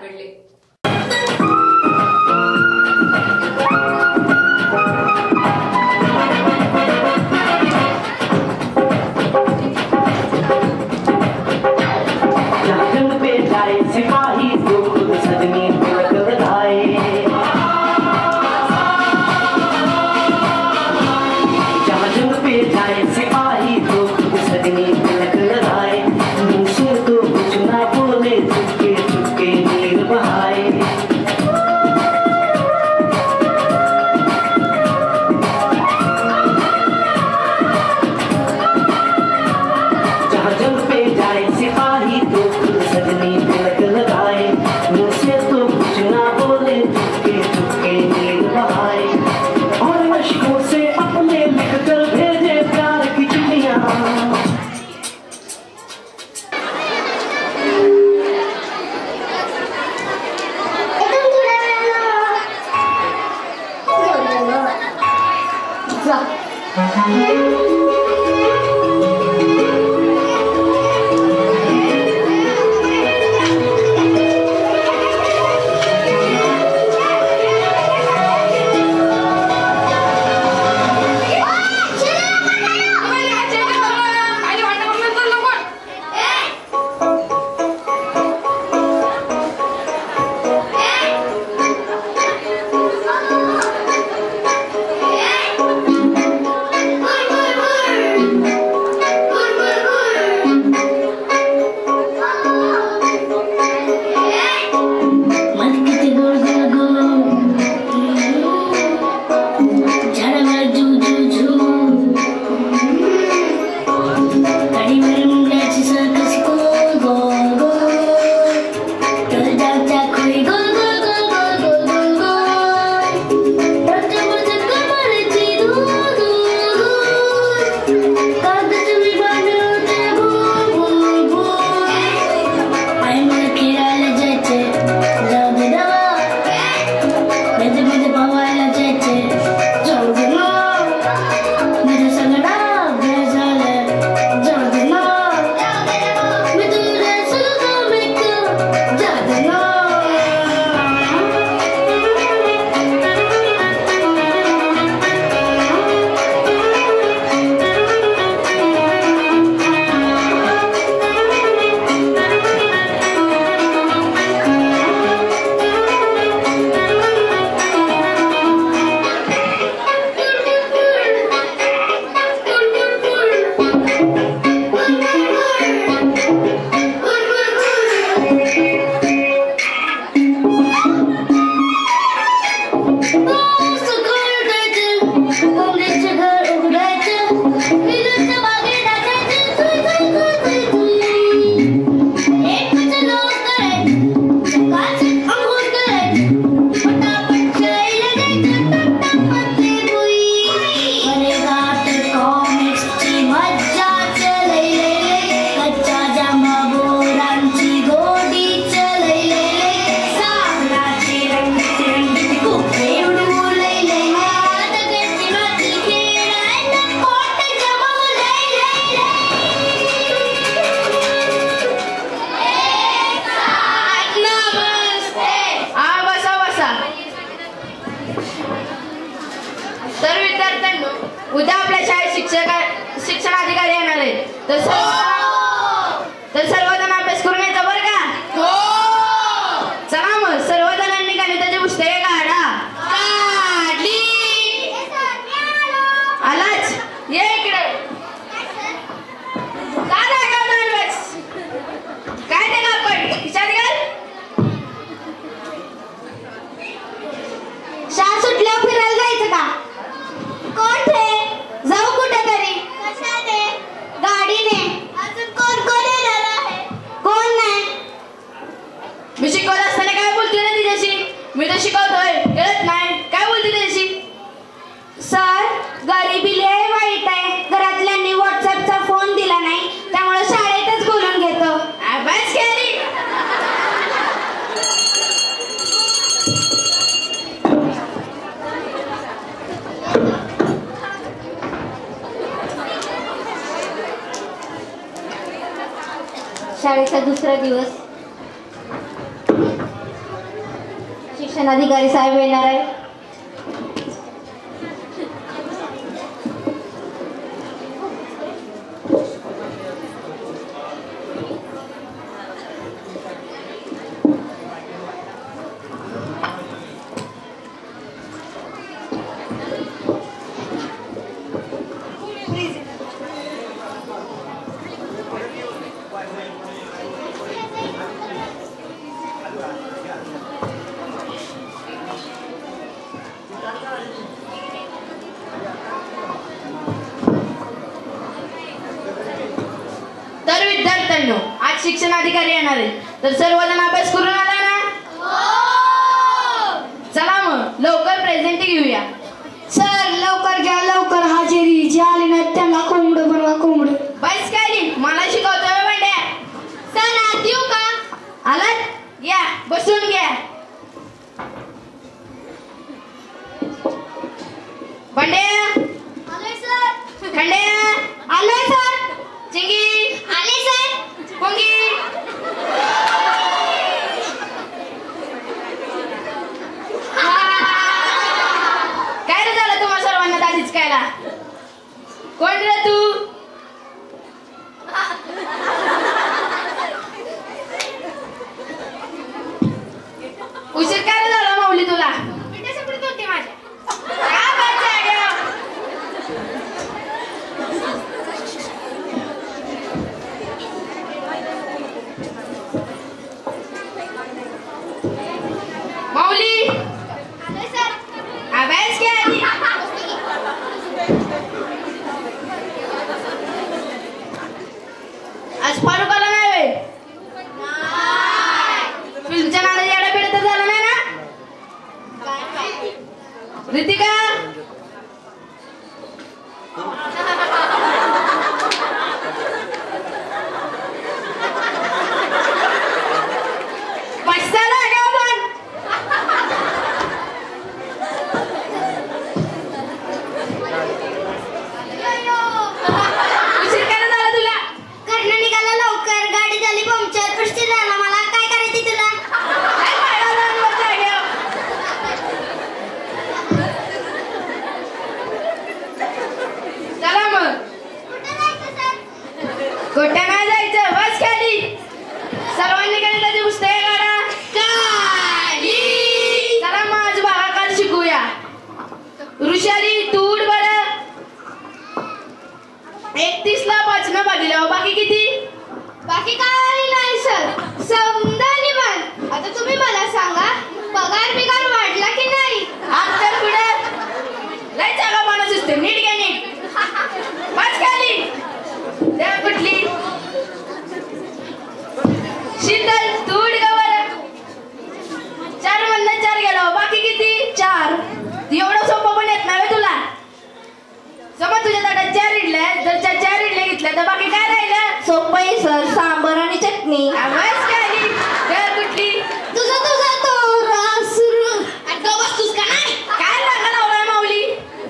सापडले. उद्या आपल्या शाळेत शिक्षणाधिकारी येणार आहे, तर सर्वजण अभ्यास करून यायचा बरं का? चला मग सर्वजणांनी गणिताची पुस्तके काढा. आलाच ये इकडे. काय ते आपण खिशात घाल. शाळा सुटल्यावर फिरायला जायचं का? कोठे जाऊ? कुठे तरी. कशाने? गाडीने. अजून कोण कोण येणार आहे? कोण नाही. मी शिकवत असताना काय बोलते ना तिच्याशी? मी तर शिकवतोय, कळत नाही. काय बोलते तिच्याशी? सर, गरिबी लय वाईट आहे. घरातल्यांनी व्हॉट्सअपचा फोन दिला नाही, त्यामुळे शाळेतच बोलून घेतो. बस केली. शाळेचा दुसरा दिवस. शिक्षणाधिकारी साहेब येणार आहे. तर विद्यार्थ्यांनो, आज शिक्षणाधिकारी येणार आहे, तर सर्वजण अभ्यास करून आला ना? चला मग लवकर प्रेझेंट घेऊया. सर लवकर घ्या, लवकर हजेरी. जे आले नाहीत त्यांना कोंबड बनवा, कोंबड. बस काय मला शिकवतोय बंड्या. सर आत येऊ का? आलात या, बसून घ्या. बंड्या, आलोय सर. खंड्या, आलोय सर. चिंगी, आले सर. पोंगी. काय रे झालं तुम्हा सर्वांना दादीच कायला? कोण रे तू? उशीर काय रे झाला माऊली तुला? होती माझ्या. काय बात आहे गं? माऊली, आलोय सर. अभ्यास घ्या आधी. आज फारुक आला नाही व्हय? फिल्मच्या नादात येडा बिडा तर झाला नाही ना? रितिका, बसायला का पण? उशीर काय झाला तुला? कर्ण निघाला लवकर. गाडी झाली पंक्चर. पृष्ठी झाला. मला काय करायचं तुला? काय पाहिलं जाऊन जाग्यावर? चला मग. कुठं जायचं सर? कुठे नाही जायचं, बस खाली. सर्वांनी गणिताची पुस्तके काढा. खाली. चला मग आज भागाकार शिकूया. ऋषाली तू उठ बरं. 31 ला 5 न भागिले बाकी किती? बाकी काय नाही सर. समजा निवांत. आता तुम्ही मला सांगा, पगार बिगार वाढला की नाही? तर पुढे लय जागा माणूस असते. नीट घ्या नीट. बस खाली. त्या कुठली? शीतल तू उठ ग बरं. 4 मधनं 4 गेला बाकी किती? 4. एवढं सोपं पण येत नाही तुला. समज तुझ्या ताटात 4 इडल्या आहेत, जर 4 इडल्या घेतल्या तर बाकी काय राहिलं? सोपं आहे सर. सांबर आणि चटणी. बस खाली. त्या कुठली? तुझा तो रास बसतोस का नाही? काय लागा लावलाय माऊली?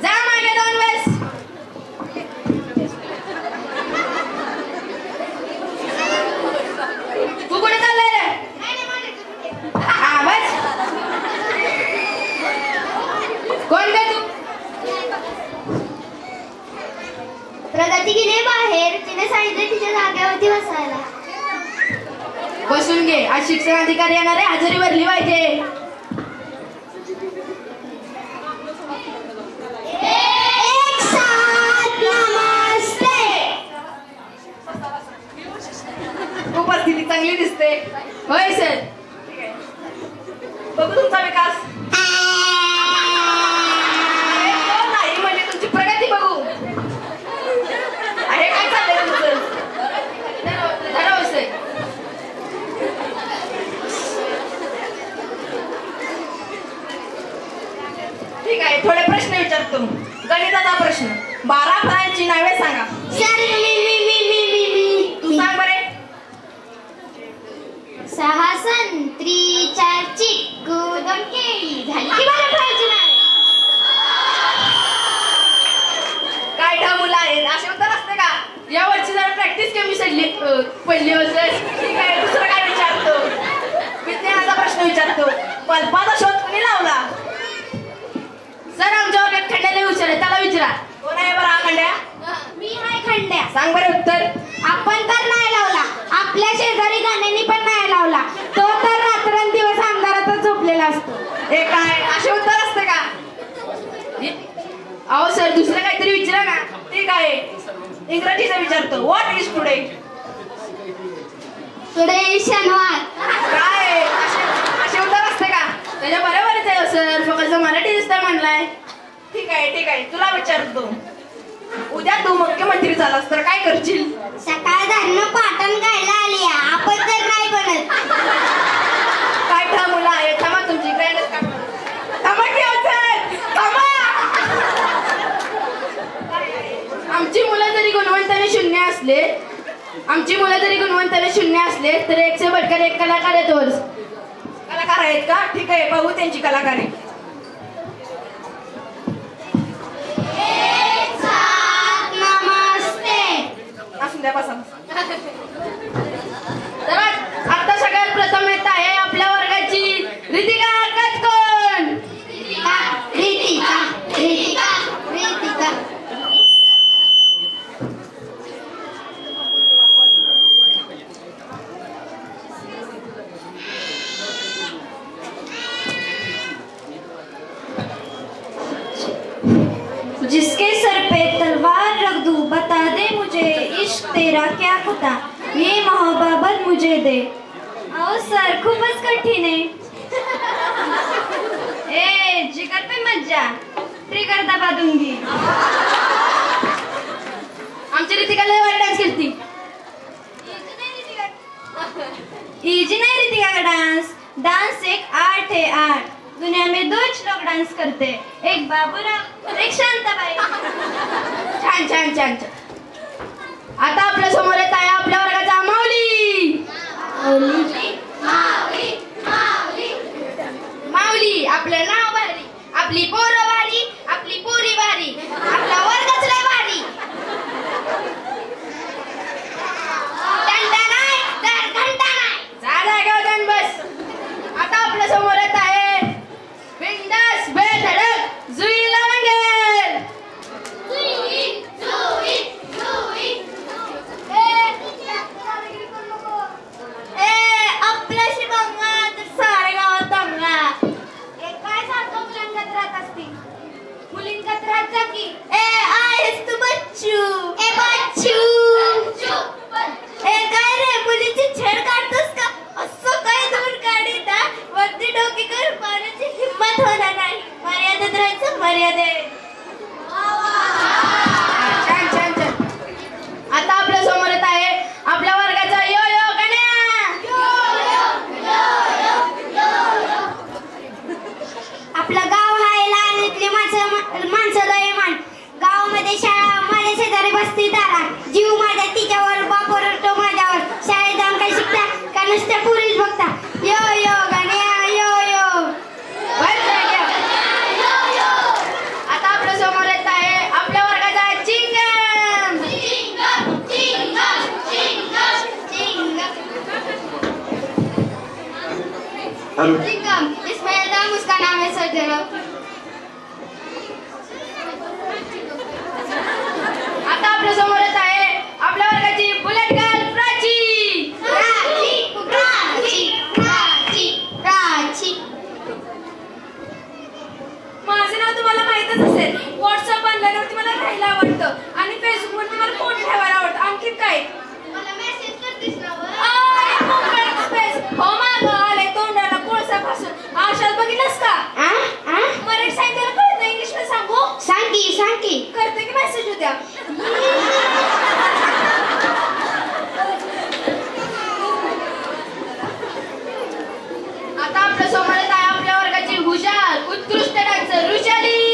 जा मागे 2 वेळेस. तू कुठे चाललाय रे? हा बस. कोण ग तू? प्रगती गेली बाहेर. तिने सांगितलं तिच्या जागेवरती बसायला. बसून घे. आज शिक्षणाधिकारी येणार आहे, हजेरी भरली पाहिजे. एक साथ नमस्ते. उपस्थिती चांगली दिसते. होय सर. बघू तुमचा विकास. नाही म्हणजे तुमची प्रगती बघू. अरे काय चाललंय तुमचं? धरा होय. ठीक आहे, थोडे प्रश्न विचारतो. गणिताचा प्रश्न. 12 फळांची नावे सांगा. सर मी तू सांग बरे. 6 संत्री, 4 चिक्कू, 2 केळी. झाली की 12 फळांची नावे. काय ठा मुलं आहेत, असे उत्तर असते का? या वर्षी जरा प्रॅक्टिस कमी पडली असेल. ठीक आहे, दुसरं काय विचारतो? विज्ञानाचा प्रश्न विचारतो. बल्बाचा शोध कोणी विचारा. कोण आहे बरं हा खंड्या? मी हाय खंड्या. सांग बरं उत्तर. आपण तर नाही लावला, आपल्या शेजारी गाण्यांनी पण नाही लावला. तो तर रात्रंदिवस अंधारातच झोपलेला असतो. हे काय असे उत्तर असते का? अहो सर दुसरं काहीतरी विचारा ना. ते काय इंग्रजीचं विचारतो. What is today? टुडे शनिवार. काय असे उत्तर असते का? त्याच्या बरोबरच आहे सर, फक्त मराठी दिसतंय म्हणलाय. ठीक आहे तुला विचारतो. उद्या तू मुख्यमंत्री झालास तर काय करशील? सकाळ धारण पाटण गायला आली, आपण तर नाही बनत. काय ठा मुला आहे. थांबा तुमची ग्रँडच काढ. थांबा की सर थांबा. आमची मुलं जरी गुणवंताने शून्य असले तर एक से बढ़कर एक कलाकार आहेत. कलाकार आहेत का? ठीक आहे बघू त्यांची कलाकारी. असू द्या बसा. तर आता सगळ्यात प्रथम येत आहे आपल्या वर्गाची रितिका कातकोण. रितिका. जिसके सर पे तलवार रख दूं, बता दे मुझे इश्क तेरा क्या पता, ये मोहब्बत मुझे दे. अहो सर खूपच कठीण आहे. ए जिगर पे मज्जा, ट्रिगर दबा दूंगी. आमची रितिका लय वाईट डान्स केलती. इजी नहीं रितिका का डांस एक आर्ट है आर्ट. दुनिया में दो लोग डांस करते, एक बाबूराव एक शांताबाई. छान. आता आपल्या समोर येत आहे आपल्या वर्गाचा माऊली. माऊली आपलं नाव भारी, आपली पोरं भारी, आपली पोरी भारी, आपला वर्गच लय भारी. घंटा नाही तर घंटा नाही. झाला गौदन बस. आता आपल्या समोर येत आहे बिंदास बेधडक जुई लवंगेल. आपल्याशी बघा तर सारे गावात दंगा. काय सारखं मुलांकत राहत असती, मुलींकत राहत जा की. आहेस तू बच्चू. काय रे मुलीची छेड काढतोस का? असं काय दूर काढीत वरती डोकी कर, पाण्याची हिंमत होणार नाही. मर्यादेत राहायचं मर्यादेत. छान. आता आपल्या समोर येत आहे आपल्या वर्गाचा यो यो गण्या. आपलं गाव आहे लहानातली माणसं दयमान. गावामध्ये शाळा माझ्या शेजारी बसती दारात. जीव माझ्या तिच्यावर, बाप ओरडतो माझ्यावर. शाळेत जाऊन काही शिकता का नुसत्या पुरीच बघता. यो यो गण्या यो. आता आपल्या समोर येत आहे आपल्या वर्गाचा चिंगम. चिंगम इसमें दाम उसका नाम है सर्जनो. आता आपल्या समोर येत आहे आपल्या वर्गाची बुलेट गर्ल प्राची. माझं नाव तुम्हाला माहितच असेल. व्हॉट्सअप आणल्यावरती मला राहायला आवडतं आणि फेसबुकवरती मला फोटो ठेवायला आवडतं. आणखी काय? मला मेसेज करतेस ना वर? हो मागं आले तोंडाला कोळसा फासून. आशात बघितलंस का? मराठी सांगितलं कळत नाही, इंग्लिश मध्ये सांगू? सांग की. करते की मेसेज उद्या. आता आपल्या समोर येत आहे आपल्या वर्गाची हुशार उत्कृष्ट डान्सर रुशाली.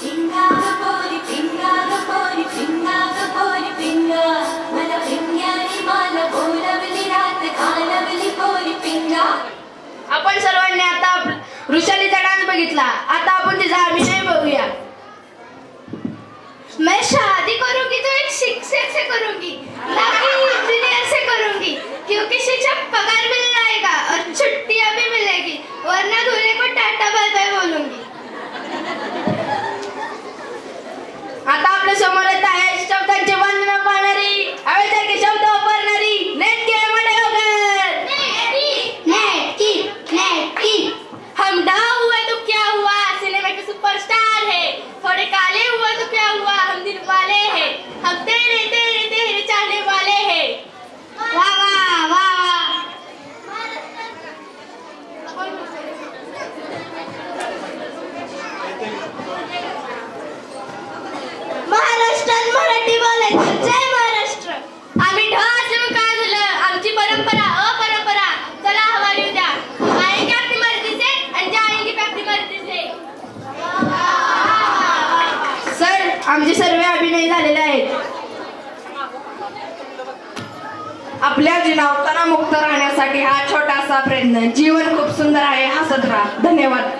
चिंगा दिसला. आता आपण तिचा अभिनय बघूया. मैं शादी करूंगी तो एक शिक्षक से करूंगी, ना कि इंजीनियर से करूंगी, क्योंकि शिक्षक पगार मिल जाएगा और छुट्टियां भी मिलेगी, वरना दूल्हे को टाटा बाय बाय बोलूंगी. आता आपल्या समोर येत आहे शब्दांचे वंदन पाहणारी, हवेसारखे शब्द वापरणारी नेटकी मडेवकर. नेटकी हम डाव हुए तो क्या हुआ, सिनेमा के सुपरस्टार है. थोड़े काले हुआ तो क्या हुआ, हम दिल वाले हैं. हम तेरे तेरे तेरे चाहने वाले हैं. वाह वाह वाह. महाराष्ट्रात मराठी बोलायचं. जय महाराष्ट्र. आम्ही ढ असल्यामुळे काय झालं, आमची परंपरा अपरंपरा. चला हवाली उद्या आएंगे आपकी मर्जी से आणि जाएंगे भी आपकी मर्जी से. सर, आमचे सर्व अभिनय झालेले आहेत. आपल्या जीवनात तणावमुक्त राहण्यासाठी हा छोटासा प्रयत्न. जीवन खूप सुंदर आहे, हसत राहा. धन्यवाद.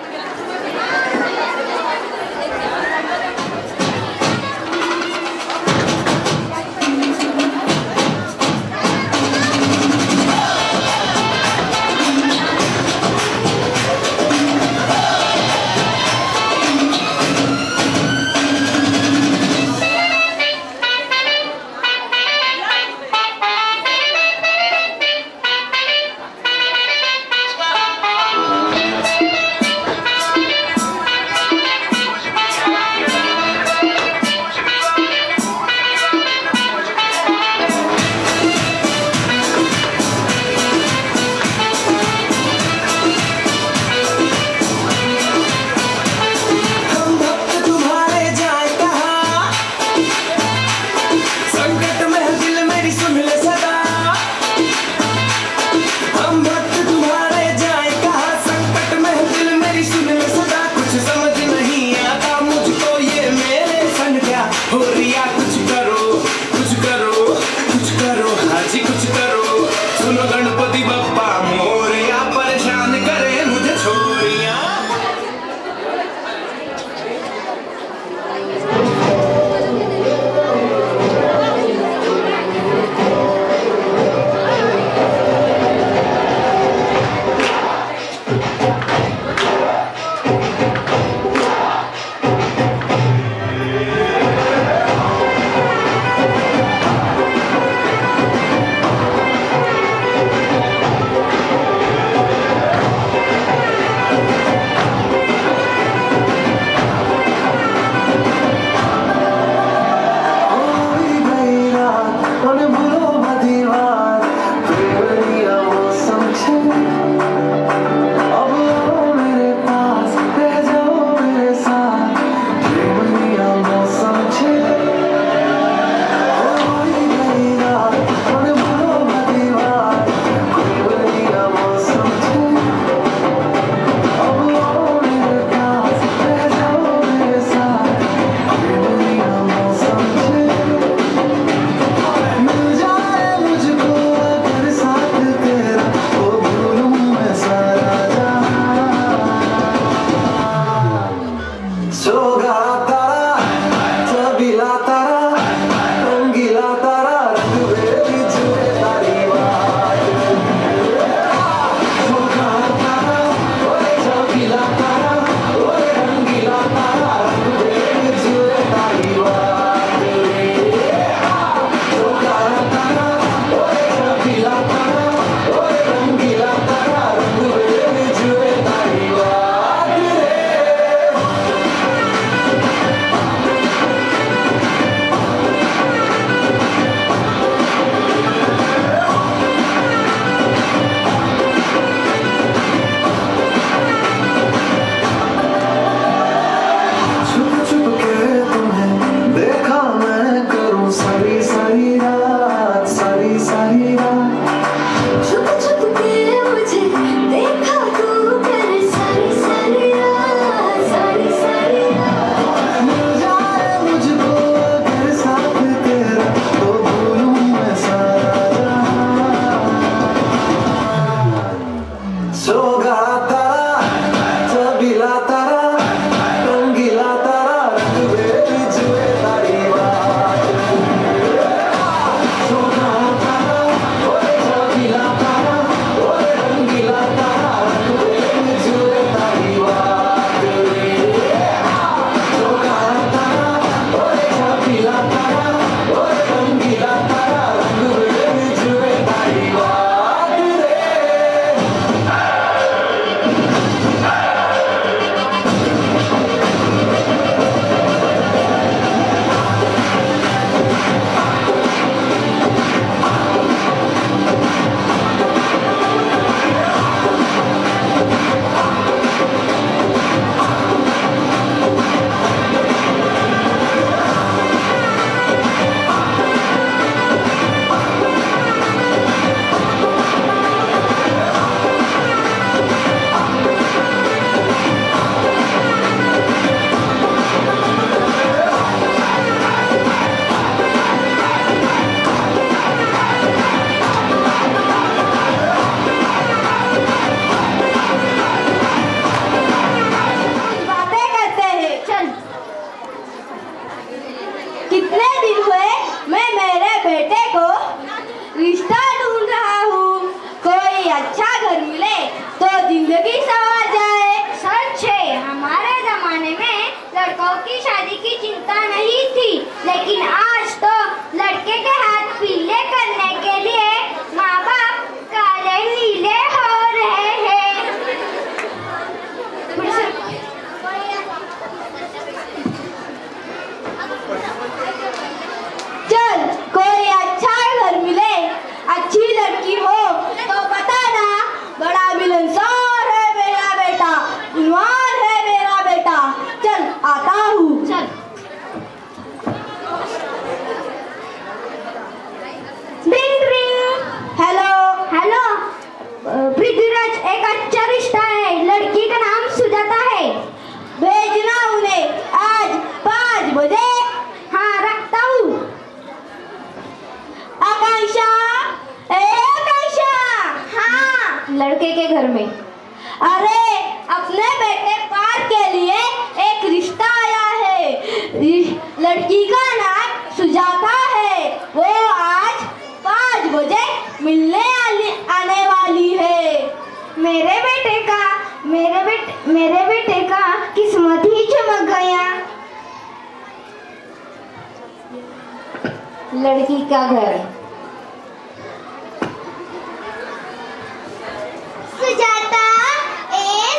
जिंदगी संवर जाए। सच है, हमारे जमाने में लड़कों की शादी की चिंता नहीं थी, लेकिन आज तो लड़के के हाथ पीले करने के लिए माँ बाप काले नीले हो रहे हैं। चल कोई अच्छा घर मिले, अच्छी लड़की हो तो बताना। बड़ा मिलनसार है मेरा बेटा, गुणवान है मेरा बेटा। चल आता हूँ। चल। Ring ring. Hello hello, Prithviraj, एक अच्छा रिश्ता है, लड़की का नाम सुजाता है। भेजना उन्हें आज 5 बजे। हाँ, रखता हूँ। आकांक्षा, आकांक्षा। हाँ, लड़के के घर में। अरे अपने बेटे पार के लिए एक रिश्ता आया है। लड़की का नाम सुजाता है। वो आज 5 बजे मिलने आने वाली है। मेरे बेटे का किस्मत ही चमक गया। लड़की का घर। सुजाता,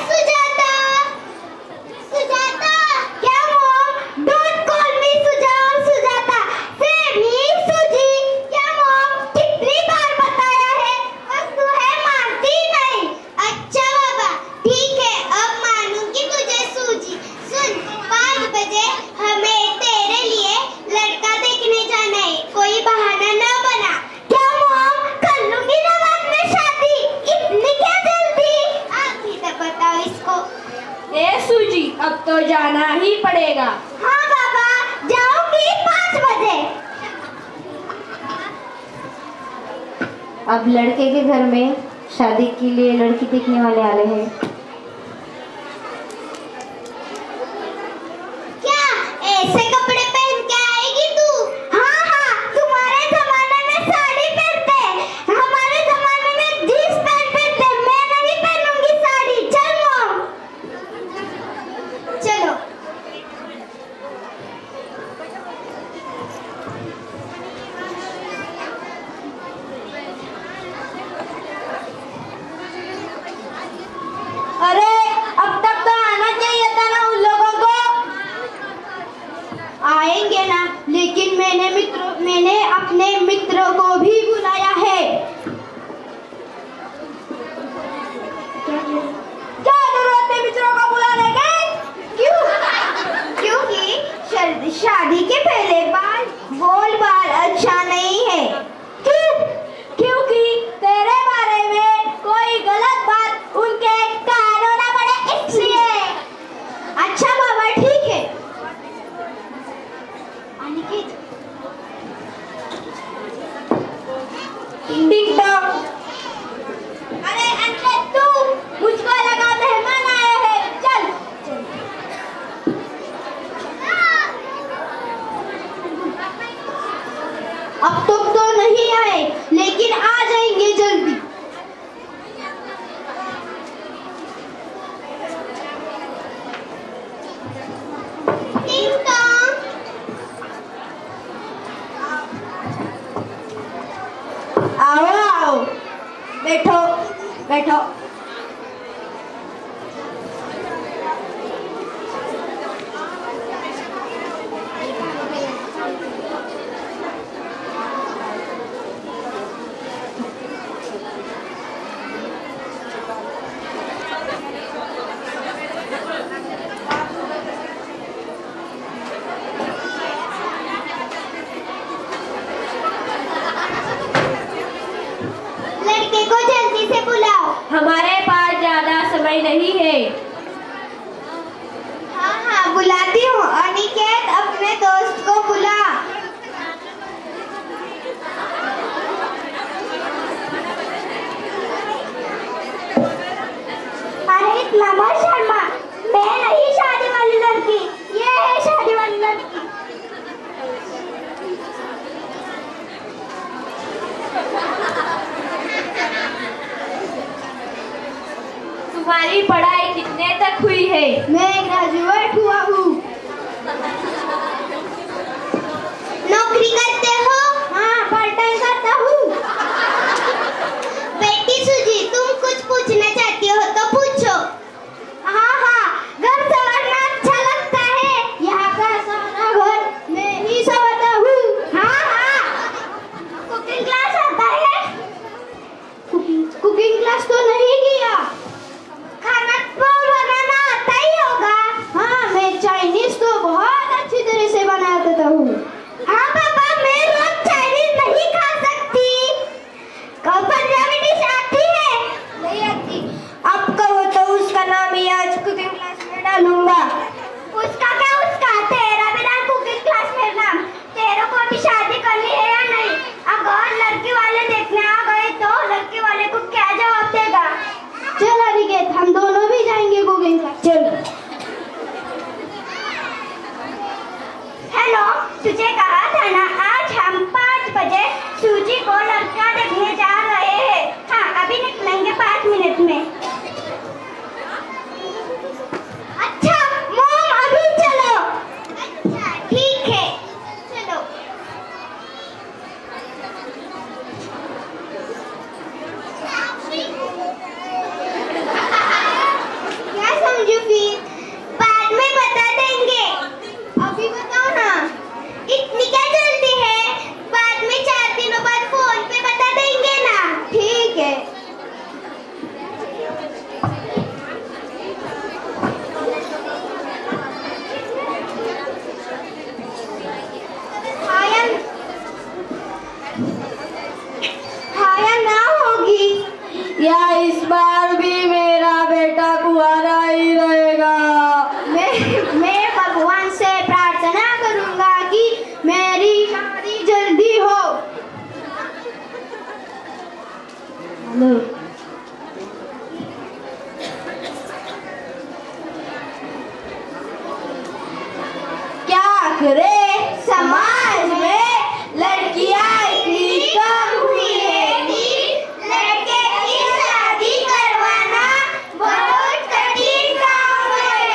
सुजाता, सुजाता। क्या mom? Don't call me Sujata, say me Suji. क्या मॉम? कितनी बार बताया है, बस तू है मानती नहीं। अच्छा बाबा, ठीक है, अब मानूंगी तुझे सूजी। सुन, 5 बजे हमें तेरे लिए लड़का देखने जाना है, कोई बहाना न बना। क्या मॉम? कर लूंगी ना बाद में शादी, इतनी क्या जल्दी? आप ही तो बताओ इसको। ए सूजी, अब तो जाना ही पड़ेगा। हाँ बाबा, जाऊंगी 5 बजे। अब लड़के के घर में शादी के लिए लड़की देखने वाले आए हैं। क्या ऐसे कपड़े पहन के आएगी तू? हाँ हाँ, तुम्हारे जमाने में साड़ी पहनते, हमारे जमाने में जींस पैंट पहनते। मैं नहीं पहनूंगी साड़ी। चल मॉम, चलो। अरे अब तक तो आना चाहिए था ना उन लोगों को। आएंगे ना, लेकिन मैंने अपने मित्रों को भी बुलाया है। क्या जरूरत है मित्रों को बुलाने की? क्यों? क्योंकि शादी के पहले बोल-बाल अच्छा नहीं है। क्यों? क्योंकि तेरे बारे में कोई गलत बात उनके कानों ना पड़े, इसलिए। अच्छा बाबा, ठीक है। अनिकेत, टिंग टॉक। अरे अनिकेत, तू, मुझको लगा मेहमान आए हैं। चल। अब तक तो नहीं आए, लेकिन आ जाएंगे जल्दी। आओ आओ, बैठो बैठो। लड़के को जल्दी से बुलाओ। हमारे पास ज्यादा समय नहीं है। हाँ हाँ, बुलाती हूँ। अनिकेत, अपने दोस्त को बुला। अरे इतना मत शर्मा, मैं नहीं शादी वाली लड़की, ये है शादी वाली लड़की। तुम्हारी पढ़ाई कितने तक हुई है? मैं ग्रेजुएट हुआ हूँ। नौकरी करते हो? हाँ, पार्ट टाइम करता हूँ। बेटी सुजी, तुम कुछ पूछना चाहती हो तो पूछो। हाँ, घर संवारना अच्छा लगता है। यहाँ का सारा घर मैं ही संवारता हूँ। हाँ, कुकिंग क्लास आता है? कुकिंग क्लास तो नहीं किया। खाना तो बनाना आता ही होगा। हाँ, मैं चाइनीज तो बहुत अच्छी तरह से बना देता हूँ। हाँ पापा, मैं रोज चाइनीज नहीं खा सकती। कब पंजाबी डिश आती है? नहीं आती। अब कहो तो उसका नाम ही आज कुकिंग क्लास में डालूंगा। उसका क्या उसका? तेरा भी डाल कुकिंग क्लास में नाम। तेरे को भी शादी करनी है या नहीं? अगर लड़की वाले देखने आ गए तो लड़की वाले को क्या जवाब देगा? चल अनिकेत, हम दोनों भी जाएंगे कुकिंग क्लास। चल। हेलो, तुझे कहा था ना आज हम 5 बजे सूजी को लड़का देखने जा रहे हैं। हाँ, अभी निकलेंगे 5 मिनट में। अच्छा मॉम, अभी चलो। अच्छा ठीक है, चलो। क्या समझू फिर? बाद में बता देंगे। अभी बताओ ना। इतनी क्या जल्दी है? बाद में 4 दिनों बाद फोन पे बता देंगे ना। ठीक है। हाँ या ना होगी? या इस बार भी मेरा बेटा कुंवारा ही रहेगा। मैं भगवान से प्रार्थना करूंगा कि मेरी शादी जल्दी हो। हेलो। क्या करे समाज में लड़कियां इतनी कम हुई है कि लड़के की शादी करवाना बहुत कठिन काम है।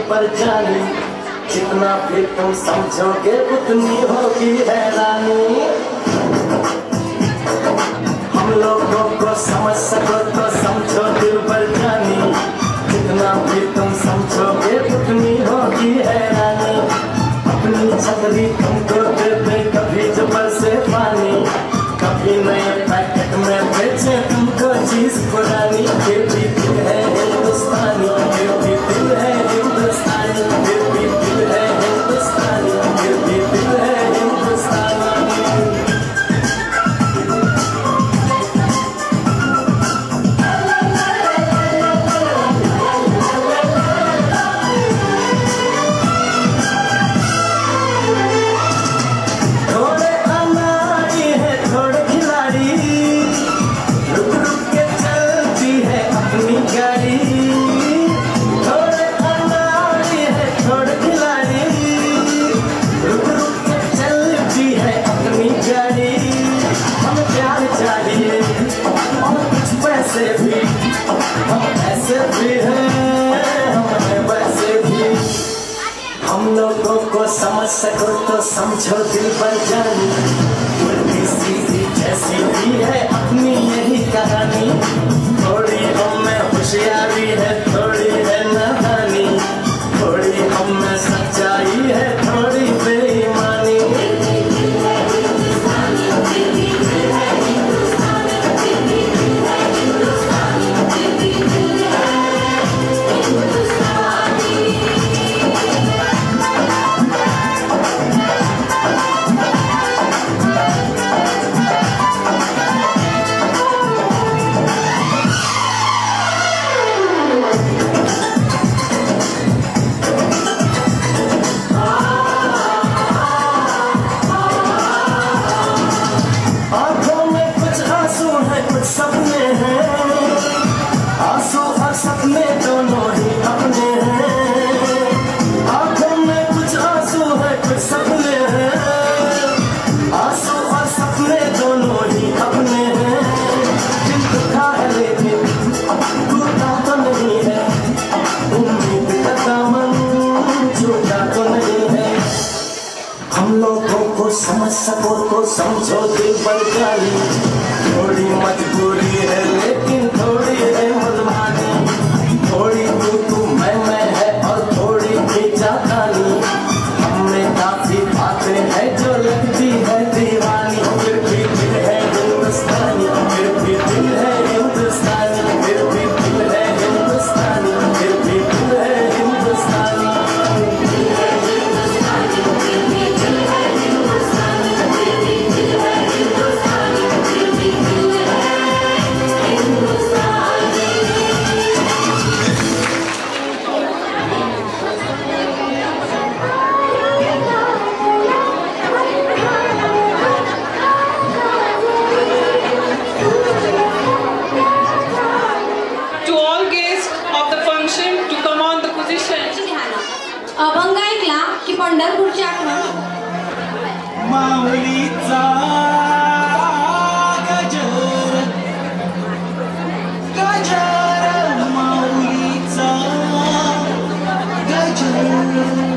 पर जानी, जितना भी तुम समझोगे उतनी होगी हैरानी। हम लोगों को समझ सको तो समझो दिल पर जानी, जितना भी तुम समझोगे उतनी होगी हैरानी। अपनी छतरी तुमको दे दे कभी जबर से पानी, कभी नए पैकेट में बेचे तुमको चीज पुरानी। फिर भी दिल है हिंदुस्तानी, फिर भी दिल है हिंदुस्तानी, फिर भी दिल है हिंदुस्तानी, फिर भी दिल है हिंदुस्तानी। हम लोगों को समझ सको तो समझो दिल पर जानी, उल्टी सीधी जैसी भी है अपनी यही कहानी। थोड़ी हम में होशियारी है, थोड़ी है नादानी, थोड़ी हम में सच्चाई है, थोड़ी बेईमानी। समझ सको तो समझो दिल पर जानी, थोड़ी मजबूरी है लेकिन थोड़ी है मनमानी। थोड़ी तू मैं है और थोड़ी खींचातानी, हमें काफी बातें हैं जो लगती है दीवानी। फिर भी दिल है हिंदुस्तानी, फिर भी दिल है हिंदुस्तानी, फिर भी दिल है हिंदुस्तानी, फिर भी दिल है हिंदुस्तानी। अभंग ऐकला की पंढरपूरची आठवण। माऊलीचा गजर गजर, माऊलीचा गजर।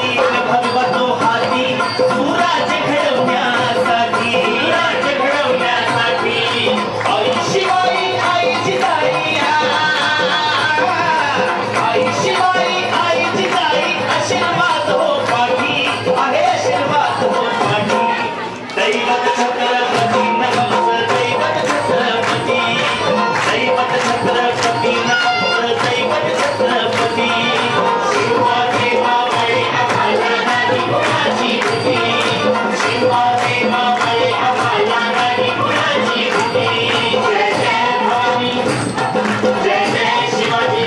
भगवा तो हाती सूरज घडवण्यासाठी आई शिवाई आई जिजाई आई शिवाई आई जिजाई आशीर्वाद हो पाठी आहे आशीर्वाद हो पाठी दैवत छत्रपती नमः दैवत छत्रपती दैवत छत्रपती नमः दैवत छत्रपती शिवाजी मावळे आम्हाला नाही कुणाची भीती शिवाजी मावळे आम्हाला नाही कुणाची भीती जय जय भवानी जय जय शिवाजी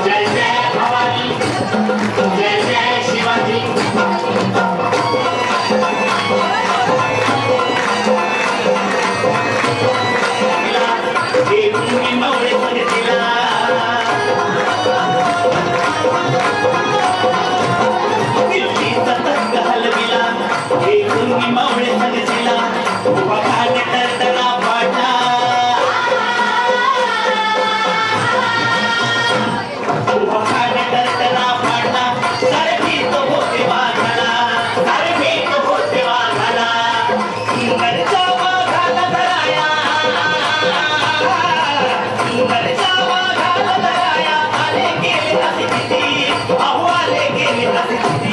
जय जय भवानी जय जय शिवाजी तुम्ही मावळे संगतीला दिल्लीचा तर्क हलविला हे तुम्ही मावळे संगतीला उभा भाग दर्दना पाडला उभा भाग दर्दना पाडला सारखी तो होते वाघाला सारखी तो होते वाघाला सुंदरचा वाघाला धराया सुंदरचा वाघाला धराया आले गेले असे किती अहो आले गेले असे किती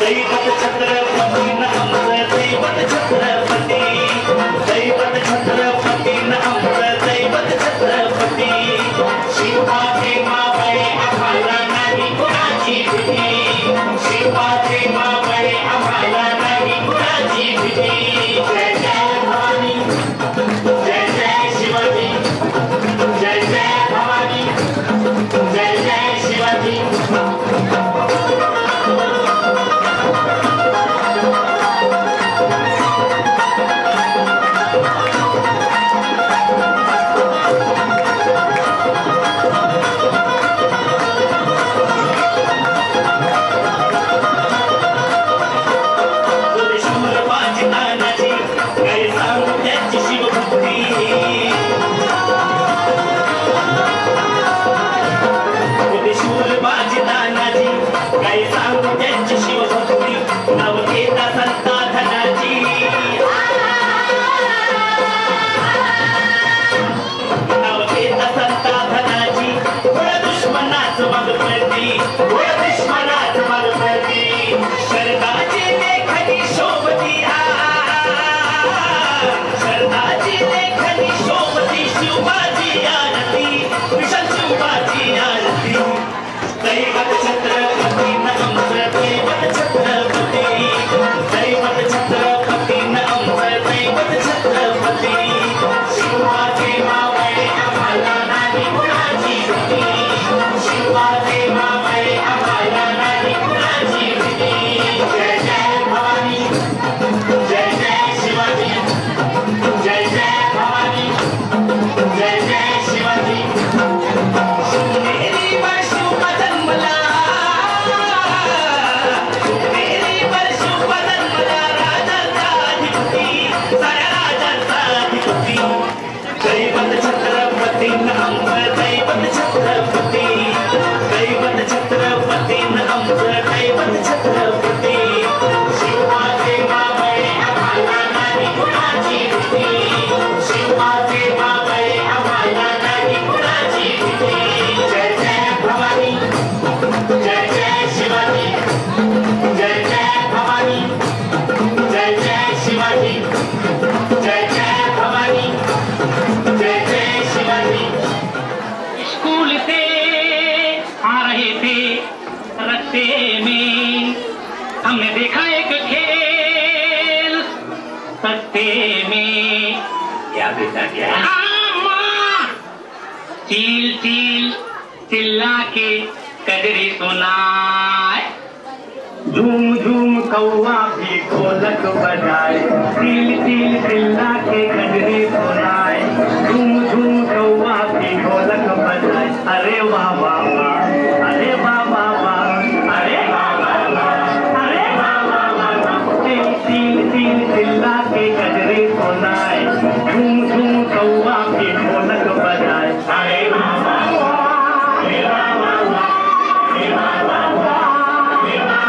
दैवत छत्रपती नमः दैवत छत्रपती दैवत छत्रपती नमः दैवत छत्रपती शिवाजी मावळे आम्हाला नाही कुणाची भीती शिवाजी मावळे आम्हाला नाही कुणाची भीती जय जय भवानी जय जय शिवाजी जय जय भवानी जय जय शिवाजी शूरबाजी तानाजी काय सांगू त्याची शिवभक्ती शूरबाजी तानाजी काय सांगू त्याची शिवभक्ती नवकेता संता धनाची नवकेता संता धनाची थोडं दुश्मनाच मग पडती थोडं दुश्मनाच मग पडती शरदाची लेखनी शोभती शरदाची लेखनी शोभती शिवबाजी आरती विशाल शिवबाजी आरती दैवत छत्रपती नमः दैवत छत्रपती दैवत छत्रपती नमः दैवत छत्रपती शिवाजी मावळे आम्हाला नाही कुणाची भीती शिवाजी मावळे आम्हाला नाही कुणाची भीती जय जय भवानी जय जय शिवाजी जय जय भवानी जय जय शिवाजी मेरी वर्षू बदन मला मेरी वर्षू बदन मला राजाचा अधिपती साऱ्या राजाचा अधिपती दैवत छत्रपती नमः दैवत छत्रपती दैवत छत्रपती नमः दैवत छत्रपती शिवाजी मावळे आम्हाला नाही कुणाची भीती शिवाजी मावळे आम्हाला नाही कुणाची भीती जय जय भवानी जय जय शिवाजी जय जय भवानी जय जय शिवाजी जय जय भवानी जय जय शिवाजी स्कूल से आ रहे थे रस्ते में हमने देखा एक खेल सस्ते में क्या बेटा क्या चील चील चिल्ला के कजरी सुनाए झूम झूम कौवा भी ढोलक बजाए तिल तिल चिल्ला के कजरी सुनाए झूम झूम कौवा भी ढोलक बजाए अरे वाह वाह वाह अरे वाह वाह वाह अरे वाह वाह वाह अरे वाह वाह वाह तिल तिल तिल चिल्ला के कजरी सुनाए झूम झूम कौवा भी ढोलक बजाए अरे वाह वाह वाह अरे वाह वाह वाह अरे वाह वाह वाह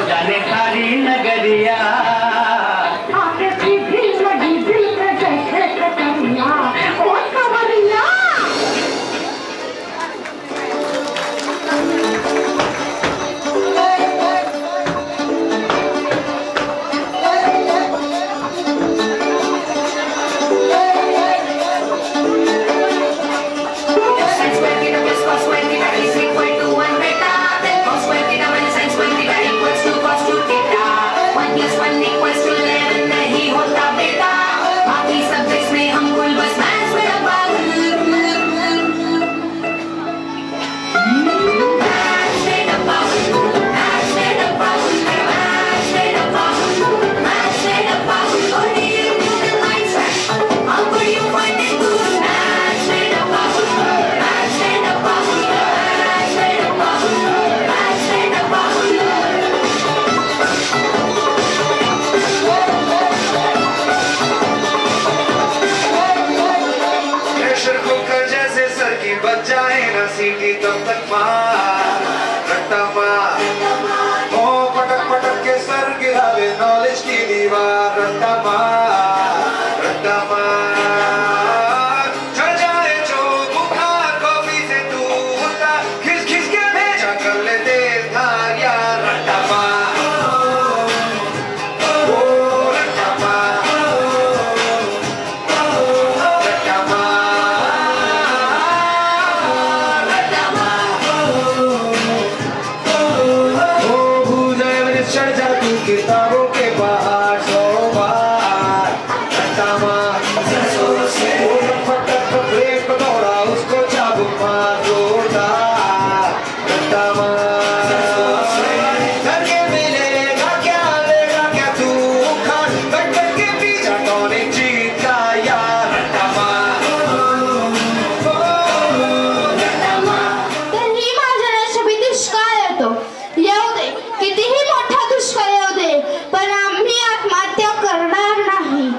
जाने सारी नगरिया सीटी तब तक मार रट्टा मार ओ पटक पटक के सर गिरावे नॉलेज की दीवार रट्टा मार चढ़ जाए जो बुखार कॉफी से तू उठा खिस खिस के भेजा कर ले तेज धार यार रट्टा मार ओ रट्टा मार रट्टा मार चढ़ जा तू किताबों के बाहर 100 बार रट्टा मार फटक ब्रेक दौड़ा उसको चाबुक मार जोरदार रट्टा मार करके मिलेगा क्या लेगा क्या तू उखाड़ कट कट के पीछा कौन एक जीत का यार रट्टा मार रट्टा मार तरी माझ्या नशिबी दुष्काळ येतो येऊ दे कितीही मोठा दुष्काळ येऊ दे पण आम्ही आत्महत्या करणार नाही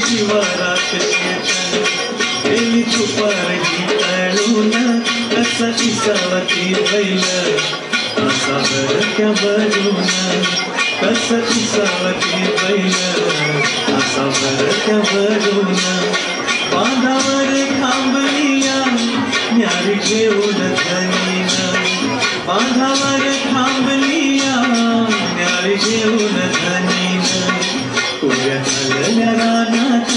शिवारात चेतन गेली तुपारगी तळून कसा किसावती बैल असा बरक्या बरून कसा किसावती बैल असा बरक्या बरून बांधावर थांबलिया न्यारी घेऊन धनीन बांधावर थांबलिया न्यारी घेऊन धनीन उभ्या झालेल्या रानात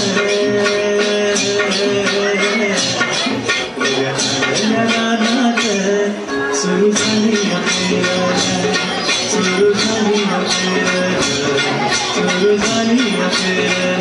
उभ्या झालेल्या रानात सुरू झाली अपेरण सुरू झाली अपेरण सुरू झाली अपेरण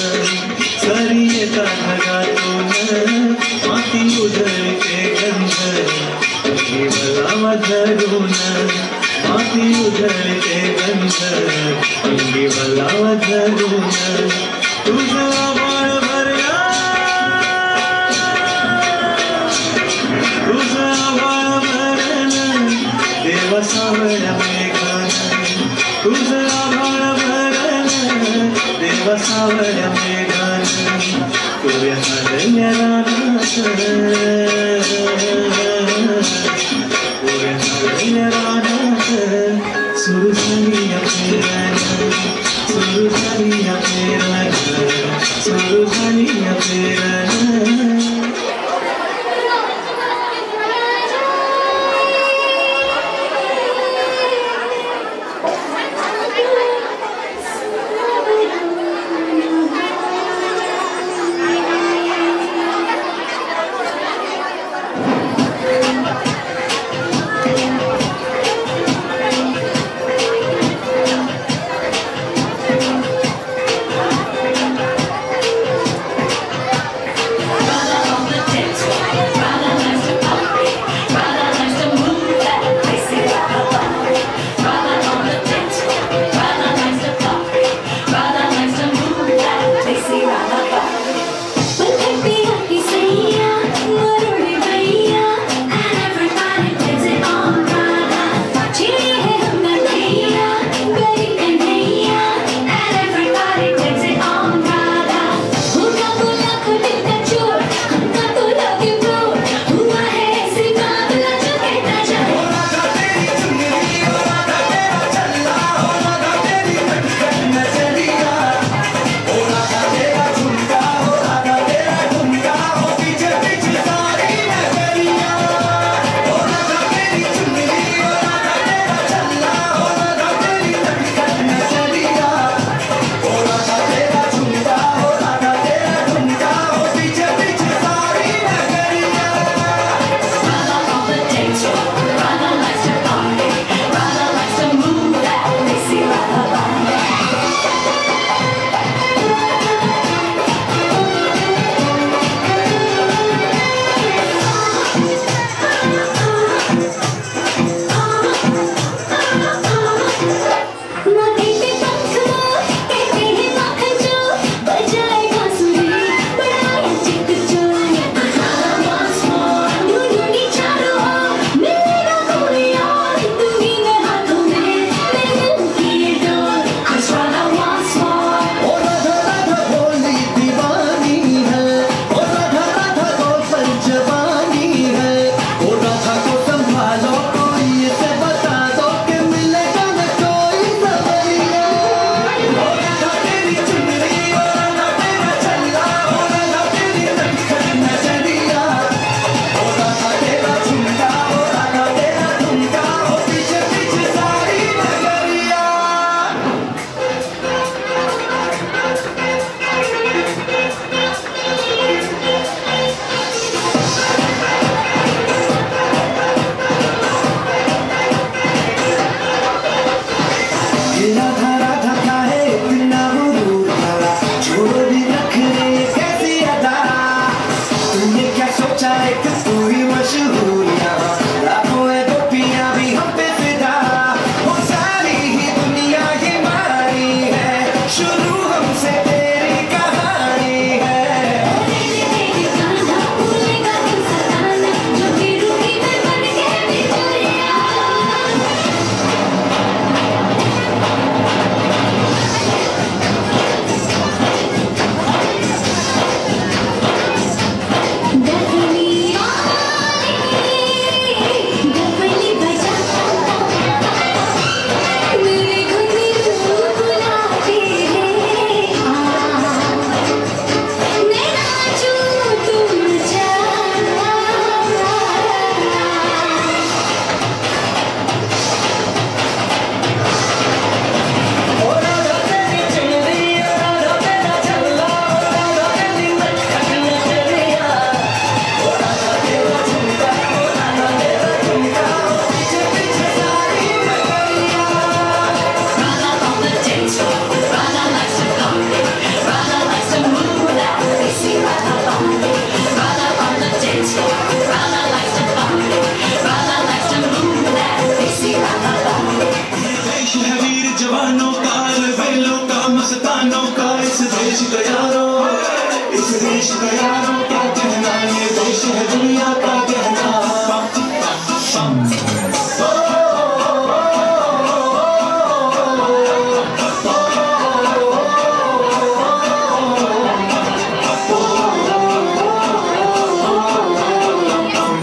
सरियेचा धागातून माती उधळते गंध मला धरून माती उधळते गंध मला धरून तुझा बाळ भरला तुझा बाळ भरलं देव सावळ मेघन तुझा बाळ भरलं देव सावळ मेघन तुझ्या हरल्या रानात तुझ्या रानात सुरू झाली पेरण सुरू झाली पेरण सुरू झाली पेरण जवानों का, अलबेलों का, मस्तानों का, इस देश का यारों, इस देश का यारों, क्या कहना, ये देश है दुनिया का कहना।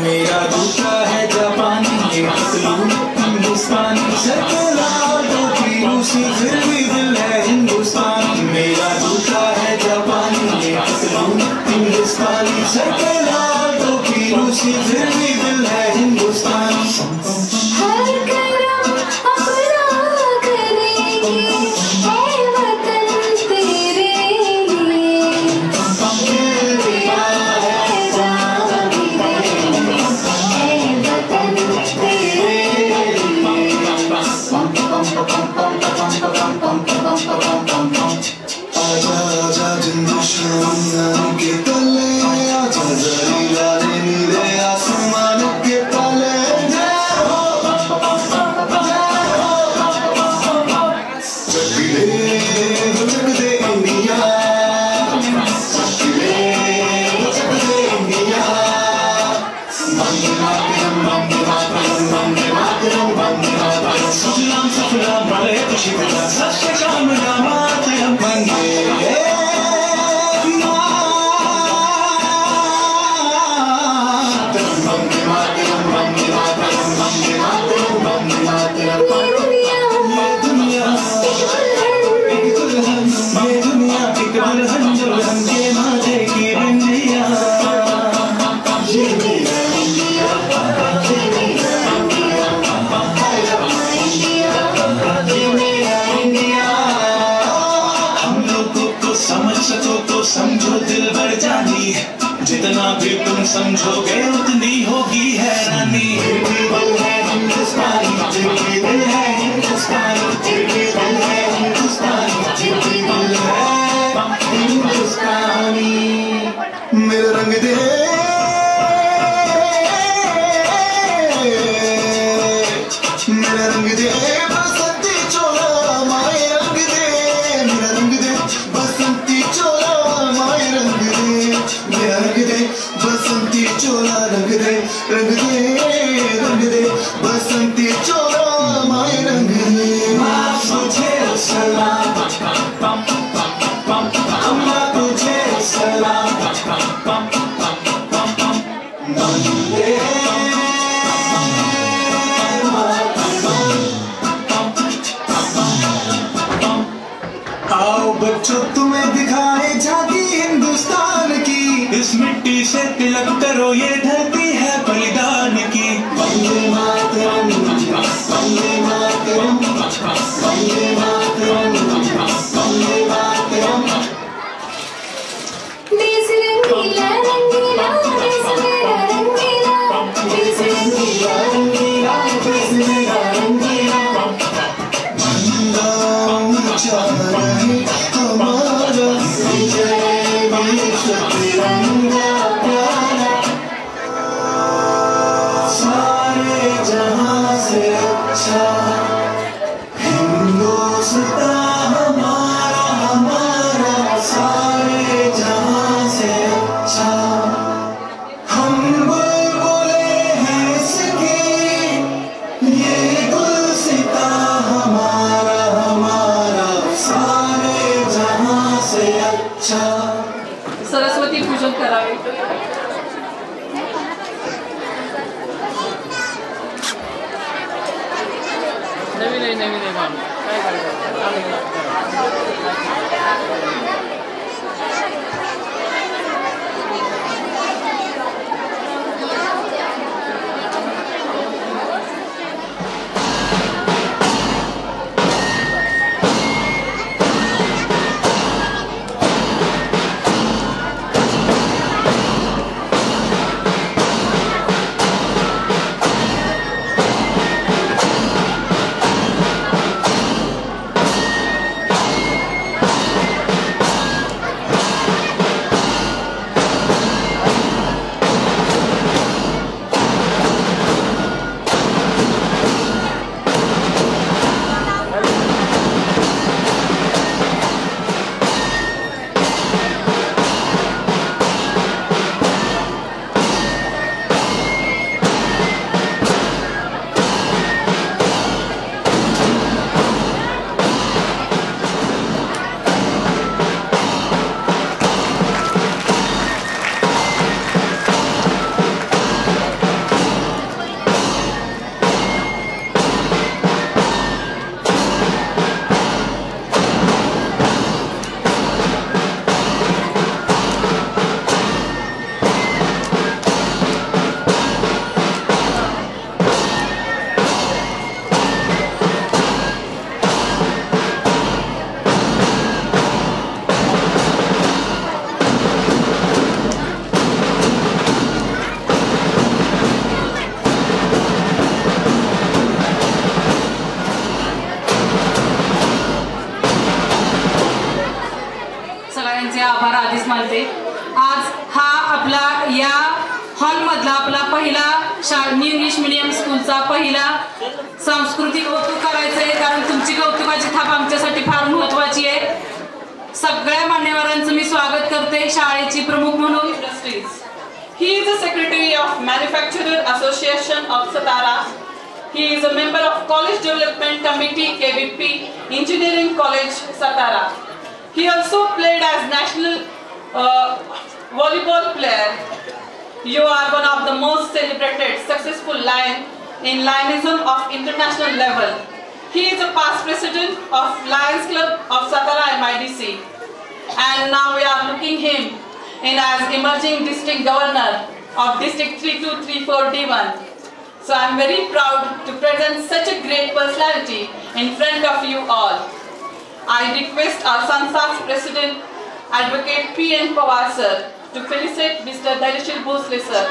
मेरा दूसरा है जापानी, ये पतलून हिंदुस्तानी, शर्करा टोपी रूसी, फिर भी दिल है हिंदुस्तानी। मेरा दूसरा है जापानी, ये पतलून हिंदुस्तानी, शर्करा टोपी रूसी, फिर भी दिल है हिंदुस्तानी। हर करम अपना करेंगे, ऐ वतन तेरे लिए दिल दिया है जान भी देंगे, ऐ वतन तेरे आजा आजा जिंदुशान के तले, आजा जरी लाले नीले आसमान के तले। जय हो जग दे इंडिया, जग दे इंडिया। वंदे मातरम, वंदे मातरम, वंदे मातरम, वंदे मातरम। सुजलाम सुफलाम मलय खुशी विलास, सत्य श्याम मातरम। वंदे समझो दिल भर जानी, जितना भी तुम समझोगे उतनी होगी हैरानी। दिल है हिंदुस्तानी, दिल है हिंदुस्तानी, दिल है हिंदुस्तानी, दिल है हिंदुस्तानी। मेरा रंग दे, मेरा रंग दे बसंती चोला, माए रंग दे, मेरा रंग दे बसंती चोला, माए रंग दे, मेरा रंग दे बसंती चोला, रंग दे, रंग दे, रंग दे बसंती चोला, माए रंग दे। माँ तुझे सलाम, अम्मा तुझे सलाम, वंदे आओ बच्चों तुम्हें दिखाए झांकी हिंदुस्तान की, इस मिट्टी से तिलक करो, ये धरती है बलिदान की। वंदे मातरम, वंदे मातरम, वंदे मातरम, वंदे मातरम। देश रंगीला रंगीला, देश मेरा रंगीला, देश रंगीला रंगीला, देश मेरा रंगीला। झंडा ऊंचा रहे हमारा, विजय देश तिरंगा प्यारा, सारे जहां से अच्छा हिंदुस्तान हमारा, हमारा सारे जहां से अच्छा। हम बुलबुले हैं इसकी, ये गुलसिता हमारा, हमारा सारे जहां से अच्छा। सरस्वती पूजन करावे। नवीन आहे मॅम, काय करायचं? आधीच मानते. आज हा आपला या हॉलमधला आपला पहिला न्यू इंग्लिश मीडियम स्कूलचा पहिला सांस्कृतिक कौतुक करायचं आहे, कारण तुमची कौतुकाची थाप आमच्यासाठी फार महत्त्वाची आहे. सगळ्या मान्यवरांचं मी स्वागत करते शाळेची प्रमुख म्हणून. He is the secretary of Manufacturer Association of Satara. He is a member of College Development Committee KVP, Engineering College Satara. He also played as national volleyball player. You are one of the most celebrated, successful lion in Lionism of international level. He is a past president of Lions Club of Satara MIDC, and now we are looking him in as emerging district governor of District 3234 D1. So I am very proud to present such a great personality in front of you all. I request our Sansas President, Advocate P.N. Pawar sir, to felicitate Mr. Dhairashil Bhosle sir.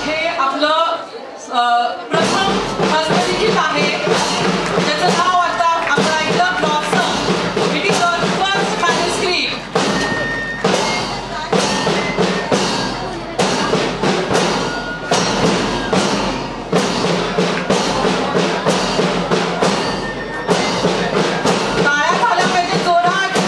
हे आपलं प्रथम हस्तलिखित आहे, ज्याचं नाव आता आपण ऐकलं blossom. It is our first manuscript. टाळ्या झाल्या पाहिजे जोरात.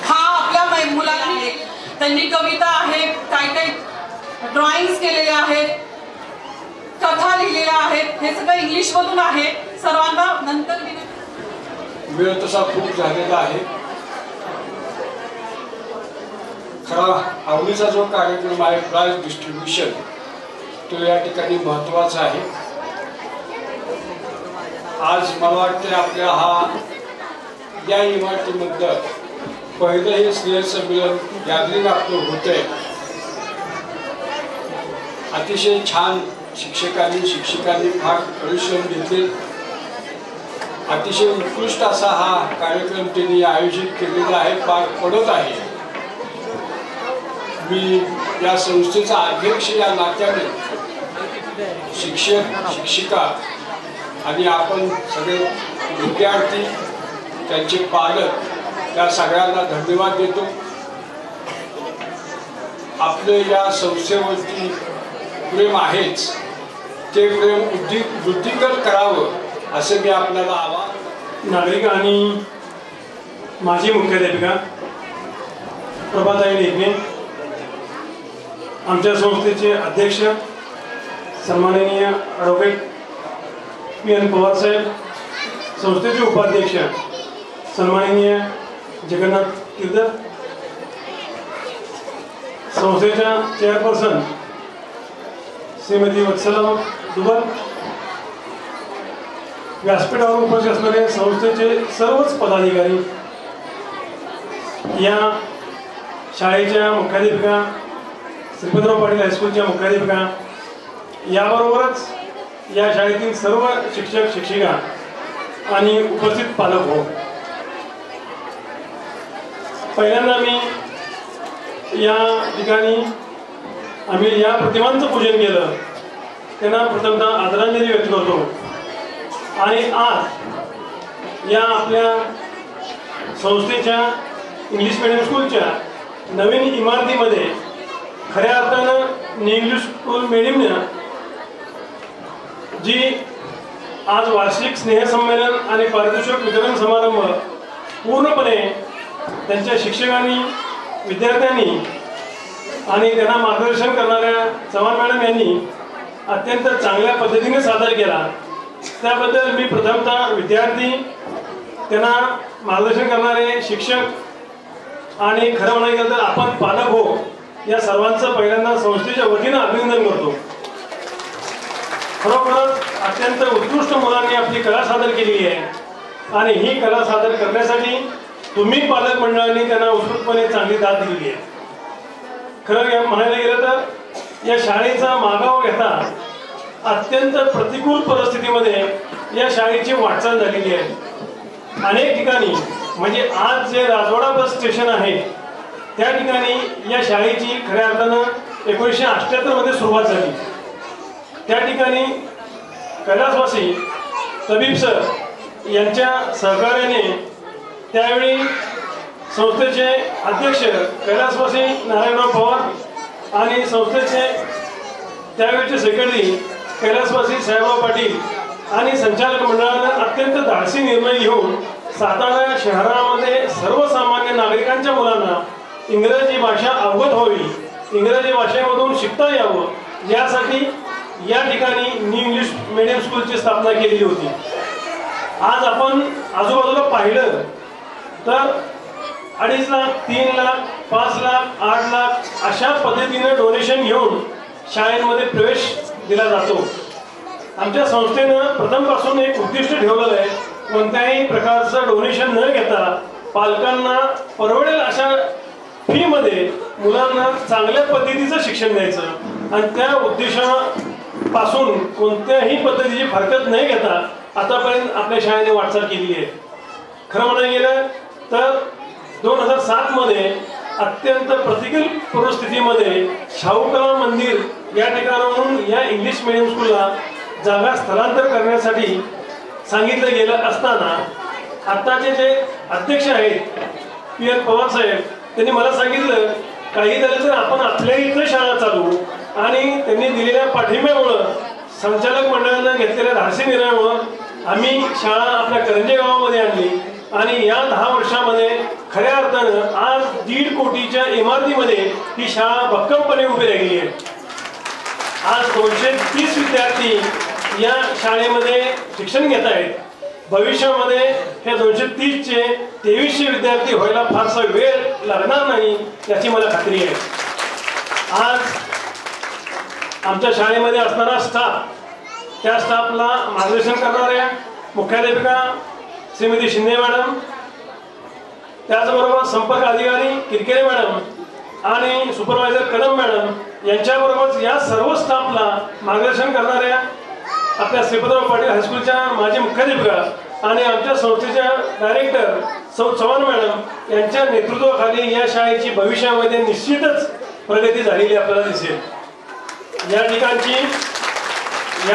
हा आपल्या मुलांनी त्यांनी कविता आहेत, काही ड्रॉइंग्स केलेल्या आहेत, कथा लिहिलेल्या आहेत. हे सगळं इंग्लिश मधून आहे. सर्वांना नंतर वेळ तसा खूप झालेला आहे. खरा आवडीचा जो कार्यक्रम आहे प्राइज डिस्ट्रीब्युशन, तो या ठिकाणी महत्त्वाचा आहे. आज मला वाटते आपल्या या इमारतीमधलं पहिलं हे स्नेहसंमेलन गॅदरिंग आपलं होतंय. अतिशय छान शिक्षकांनी फार परिश्रम घेतले. अतिशय उत्कृष्ट असा हा कार्यक्रम त्यांनी आयोजित केलेला आहे, पार पडत आहे. मी या संस्थेचा अध्यक्ष या नात्याने शिक्षक शिक्षिका आणि आपण सगळे विद्यार्थी त्यांचे पालक या सगळ्यांना धन्यवाद देतो. आपले या संस्थेवरती प्रेम आहेच, ते प्रेम वृद्धिंगत करावं असं मी आपल्याला आवाहन. नागरिक आणि माजी मुख्याध्यापिका प्रभाताई लेखने, आमच्या संस्थेचे अध्यक्ष सन्माननीय ॲडव्होकेट P.N. पवार साहेब, संस्थेचे उपाध्यक्ष सन्माननीय जगन्नाथ किर्दर, संस्थेच्या चेअरपर्सन श्रीमती वत्सला दुबल, व्यासपीठावर उपस्थित असणारे संस्थेचे सर्वच पदाधिकारी, या शाळेच्या मुख्याध्यापिका, श्रीपतराव पाटील हायस्कूलच्या मुख्याध्यापिका, याबरोबरच या शाळेतील सर्व शिक्षक शिक्षिका आणि उपस्थित पालक हो. पहिल्यांदा मी या ठिकाणी आम्ही या प्रतिमांचं पूजन केलं, त्यांना प्रथमतः आदरांजली व्यक्त करतो. आणि आज या आपल्या संस्थेच्या इंग्लिश मीडियम स्कूलच्या नवीन इमारतीमध्ये खऱ्या अर्थानं न्यू इंग्लिश स्कूल मेडीमनं जी आज वार्षिक स्नेहसंमेलन आणि पारितोषिक वितरण समारंभ पूर्णपणे त्यांच्या शिक्षकांनी, विद्यार्थ्यांनी आणि त्यांना मार्गदर्शन करणाऱ्या चव्हाण मॅडम यांनी अत्यंत चांगल्या पद्धतीने सादर केला. त्याबद्दल मी प्रथमतः विद्यार्थी, त्यांना मार्गदर्शन करणारे शिक्षक आणि खरं म्हणायचं गेलं तर आपण पालक हो, या सर्वांचं पहिल्यांदा संस्थेच्या वतीनं अभिनंदन करतो. खरोखरच अत्यंत उत्कृष्ट मुलांनी आपली कला सादर केलेली आहे आणि ही कला सादर करण्यासाठी तुम्ही पालक मंडळांनी त्यांना उत्स्फूर्तपणे चांगली दाद दिलेली आहे. खरं म्हणायला गेलं तर या शाळेचा मागाव घेता अत्यंत प्रतिकूल परिस्थितीमध्ये या शाळेची वाटचाल झालेली आहे. अनेक ठिकाणी म्हणजे आज जे राजवाडा बस स्टेशन आहे त्या ठिकाणी या शाळेची खऱ्या अर्थानं 1978 मध्ये सुरुवात झाली. त्या ठिकाणी कैलासवासी तबीब सर यांच्या सहकार्याने त्यावेळी संस्थेचे अध्यक्ष कैलासवासी नारायणराव पवार आणि संस्थेचे त्यावेळीचे सेक्रेटरी कैलासवासी साहेबराव पाटील आणि संचालक मंडळानं अत्यंत धाडसी निर्णय घेऊन सातारा शहरामध्ये सर्वसामान्य नागरिकांच्या मुलांना इंग्रजी भाषा अवगत व्हावी, इंग्रजी भाषेमधून शिकता यावं यासाठी या ठिकाणी न्यू इंग्लिश मीडियम स्कूलची स्थापना केलेली होती. आज आपण आजूबाजूला पाहिलं तर 2.5 लाख, 3 लाख, 5 लाख, 8 लाख अशा पद्धतीने डोनेशन घेऊन शाळेमध्ये प्रवेश दिला जातो. आमच्या संस्थेनं प्रथमपासून एक उद्दिष्ट ठेवलेलं आहे, कोणत्याही प्रकारचं डोनेशन न घेता पालकांना परवडेल अशा फी मध्ये मुलांना चांगल्या पद्धतीचं शिक्षण द्यायचं आणि त्या उद्देशापासून कोणत्याही पद्धतीची हरकत नाही घेता आतापर्यंत आपल्या शाळेने वाटचाल केलेली आहे. खरं म्हणायला गेलं तर 2007 मध्ये अत्यंत प्रतिकूल परिस्थितीमध्ये शाहूकला मंदिर या ठिकाणाहून या इंग्लिश मीडियम स्कूलला जागा स्थलांतर करण्यासाठी सांगितलं गेलं असताना आत्ताचे जे अध्यक्ष आहेत पी.एन. पवार साहेब त्यांनी मला सांगितलं काही झालं तर आपण आपल्या इथं शाळा चालू आणि त्यांनी दिलेल्या पाठिंब्यामुळं संचालक मंडळानं घेतलेल्या धाडसी निर्णयामुळं आम्ही शाळा आपल्या करंजे गावामध्ये आणली आणि या 10 वर्षामध्ये खऱ्या अर्थानं आज 1.5 कोटीच्या इमारतीमध्ये ही शाळा भक्कमपणे उभी राहिली आहे. आज 230 विद्यार्थी या शाळेमध्ये शिक्षण घेत आहेत. भविष्यामध्ये हे 230चे 2300 विद्यार्थी व्हायला फारसा वेळ लागणार नाही याची मला खात्री आहे. आज आमच्या शाळेमध्ये असणारा स्टाफ त्या स्टाफला मार्गदर्शन करणाऱ्या मुख्याध्यापिका श्रीमती शिंदे मॅडम, त्याचबरोबर संपर्क अधिकारी किरकेरे मॅडम आणि सुपरवायझर कदम मॅडम यांच्याबरोबर या सर्व स्टाफला मार्गदर्शन करणाऱ्या आपल्या श्रीपतराव पाटील हायस्कूलच्या माजी मुख्याध्यापिका आणि आमच्या संस्थेच्या डायरेक्टर सौ चव्हाण मॅडम यांच्या नेतृत्वाखाली या शाळेची भविष्यामध्ये निश्चितच प्रगती झालेली आपल्याला दिसेल. या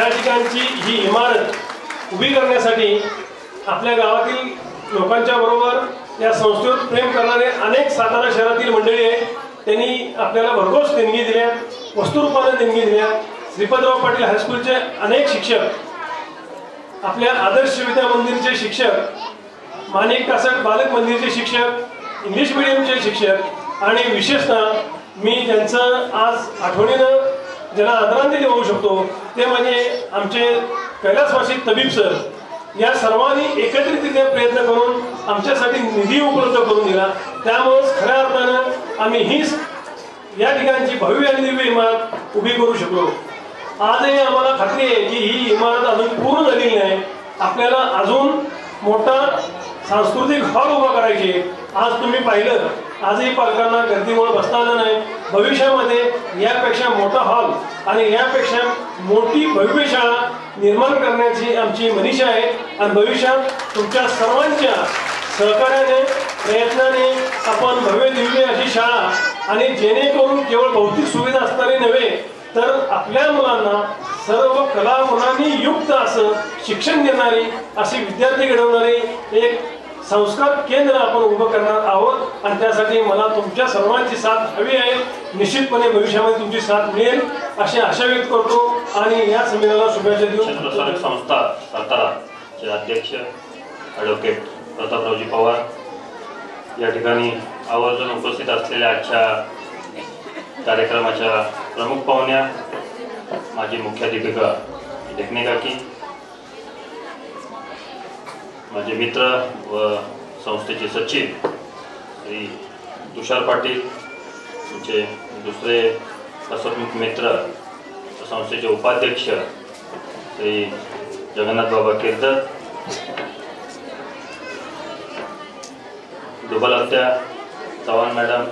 ठिकाणची ही इमारत उभी करण्यासाठी आपल्या गावातील लोकांच्या बरोबर या संस्थेवर प्रेम करणारे अनेक सातारा शहरातील मंडळी आहेत. त्यांनी आपल्याला भरघोस देणगी दिल्या, वस्तुरूपाने देणगी दिल्या. श्रीपतराव पाटील हायस्कूलचे अनेक शिक्षक, आपल्या आदर्श विद्या मंदिरचे शिक्षक, माणिक कासट बालक मंदिरचे शिक्षक, इंग्लिश मीडियमचे शिक्षक आणि विशेषतः मी ज्यांचं आज आठवणीनं ज्यांना आदरांजली वाहू शकतो ते म्हणजे आमचे कैलासवासी तबीब सर. या सर्वांनी एकत्रितरित्या प्रयत्न करून आमच्यासाठी निधी उपलब्ध करून दिला. त्यामुळेच खऱ्या अर्थानं आम्ही ही या ठिकाणची भव्य आणि दिव्य इमारत उभी करू शकलो. आजही आम्हाला खात्री आहे की ही इमारत अजून पूर्ण झालेली नाही. आपल्याला अजून मोठा सांस्कृतिक हॉल उभा करायचे. आज तुम्ही पाहिलं आजही पालकांना गर्दीमुळे बसता आलं नाही. भविष्यामध्ये यापेक्षा मोठा हॉल आणि यापेक्षा मोठी भव्य शाळा निर्माण करण्याची आमची मनीषा आहे आणि भविष्यात तुमच्या सर्वांच्या सहकार्याने प्रयत्नाने आपण भव्य दिव्य अशी शाळा आणि जेणेकरून केवळ भौतिक सुविधा असणारी नव्हे तर आपल्या मुलांना सर्व कला गुणांनी युक्त असं शिक्षण देणारी अशी विद्यार्थी घडवणारी एक संस्कार केंद्र आपण उभं करणार आहोत आणि त्यासाठी मला तुमच्या सर्वांची साथ हवी आहे. निश्चितपणे भविष्यामध्ये तुमची साथ मिळेल अशी आशा व्यक्त करतो आणि या संमेलनाला शुभेच्छा देऊन प्रसारक संस्था साताराचे अध्यक्ष ॲडव्होकेट प्रतापरावजी पवार या ठिकाणी आवर्जून उपस्थित असलेल्या आजच्या कार्यक्रमाच्या प्रमुख पाहुण्या माजी मुख्याध्यापिका ढेकणे काकी, माझे मित्र व संस्थेचे सचिव श्री तुषार पाटील, तुमचे दुसरे हसमुख मित्र संस्थेचे उपाध्यक्ष श्री जगन्नाथ बाबा केरदर, दुबलत्या चव्हाण मॅडम,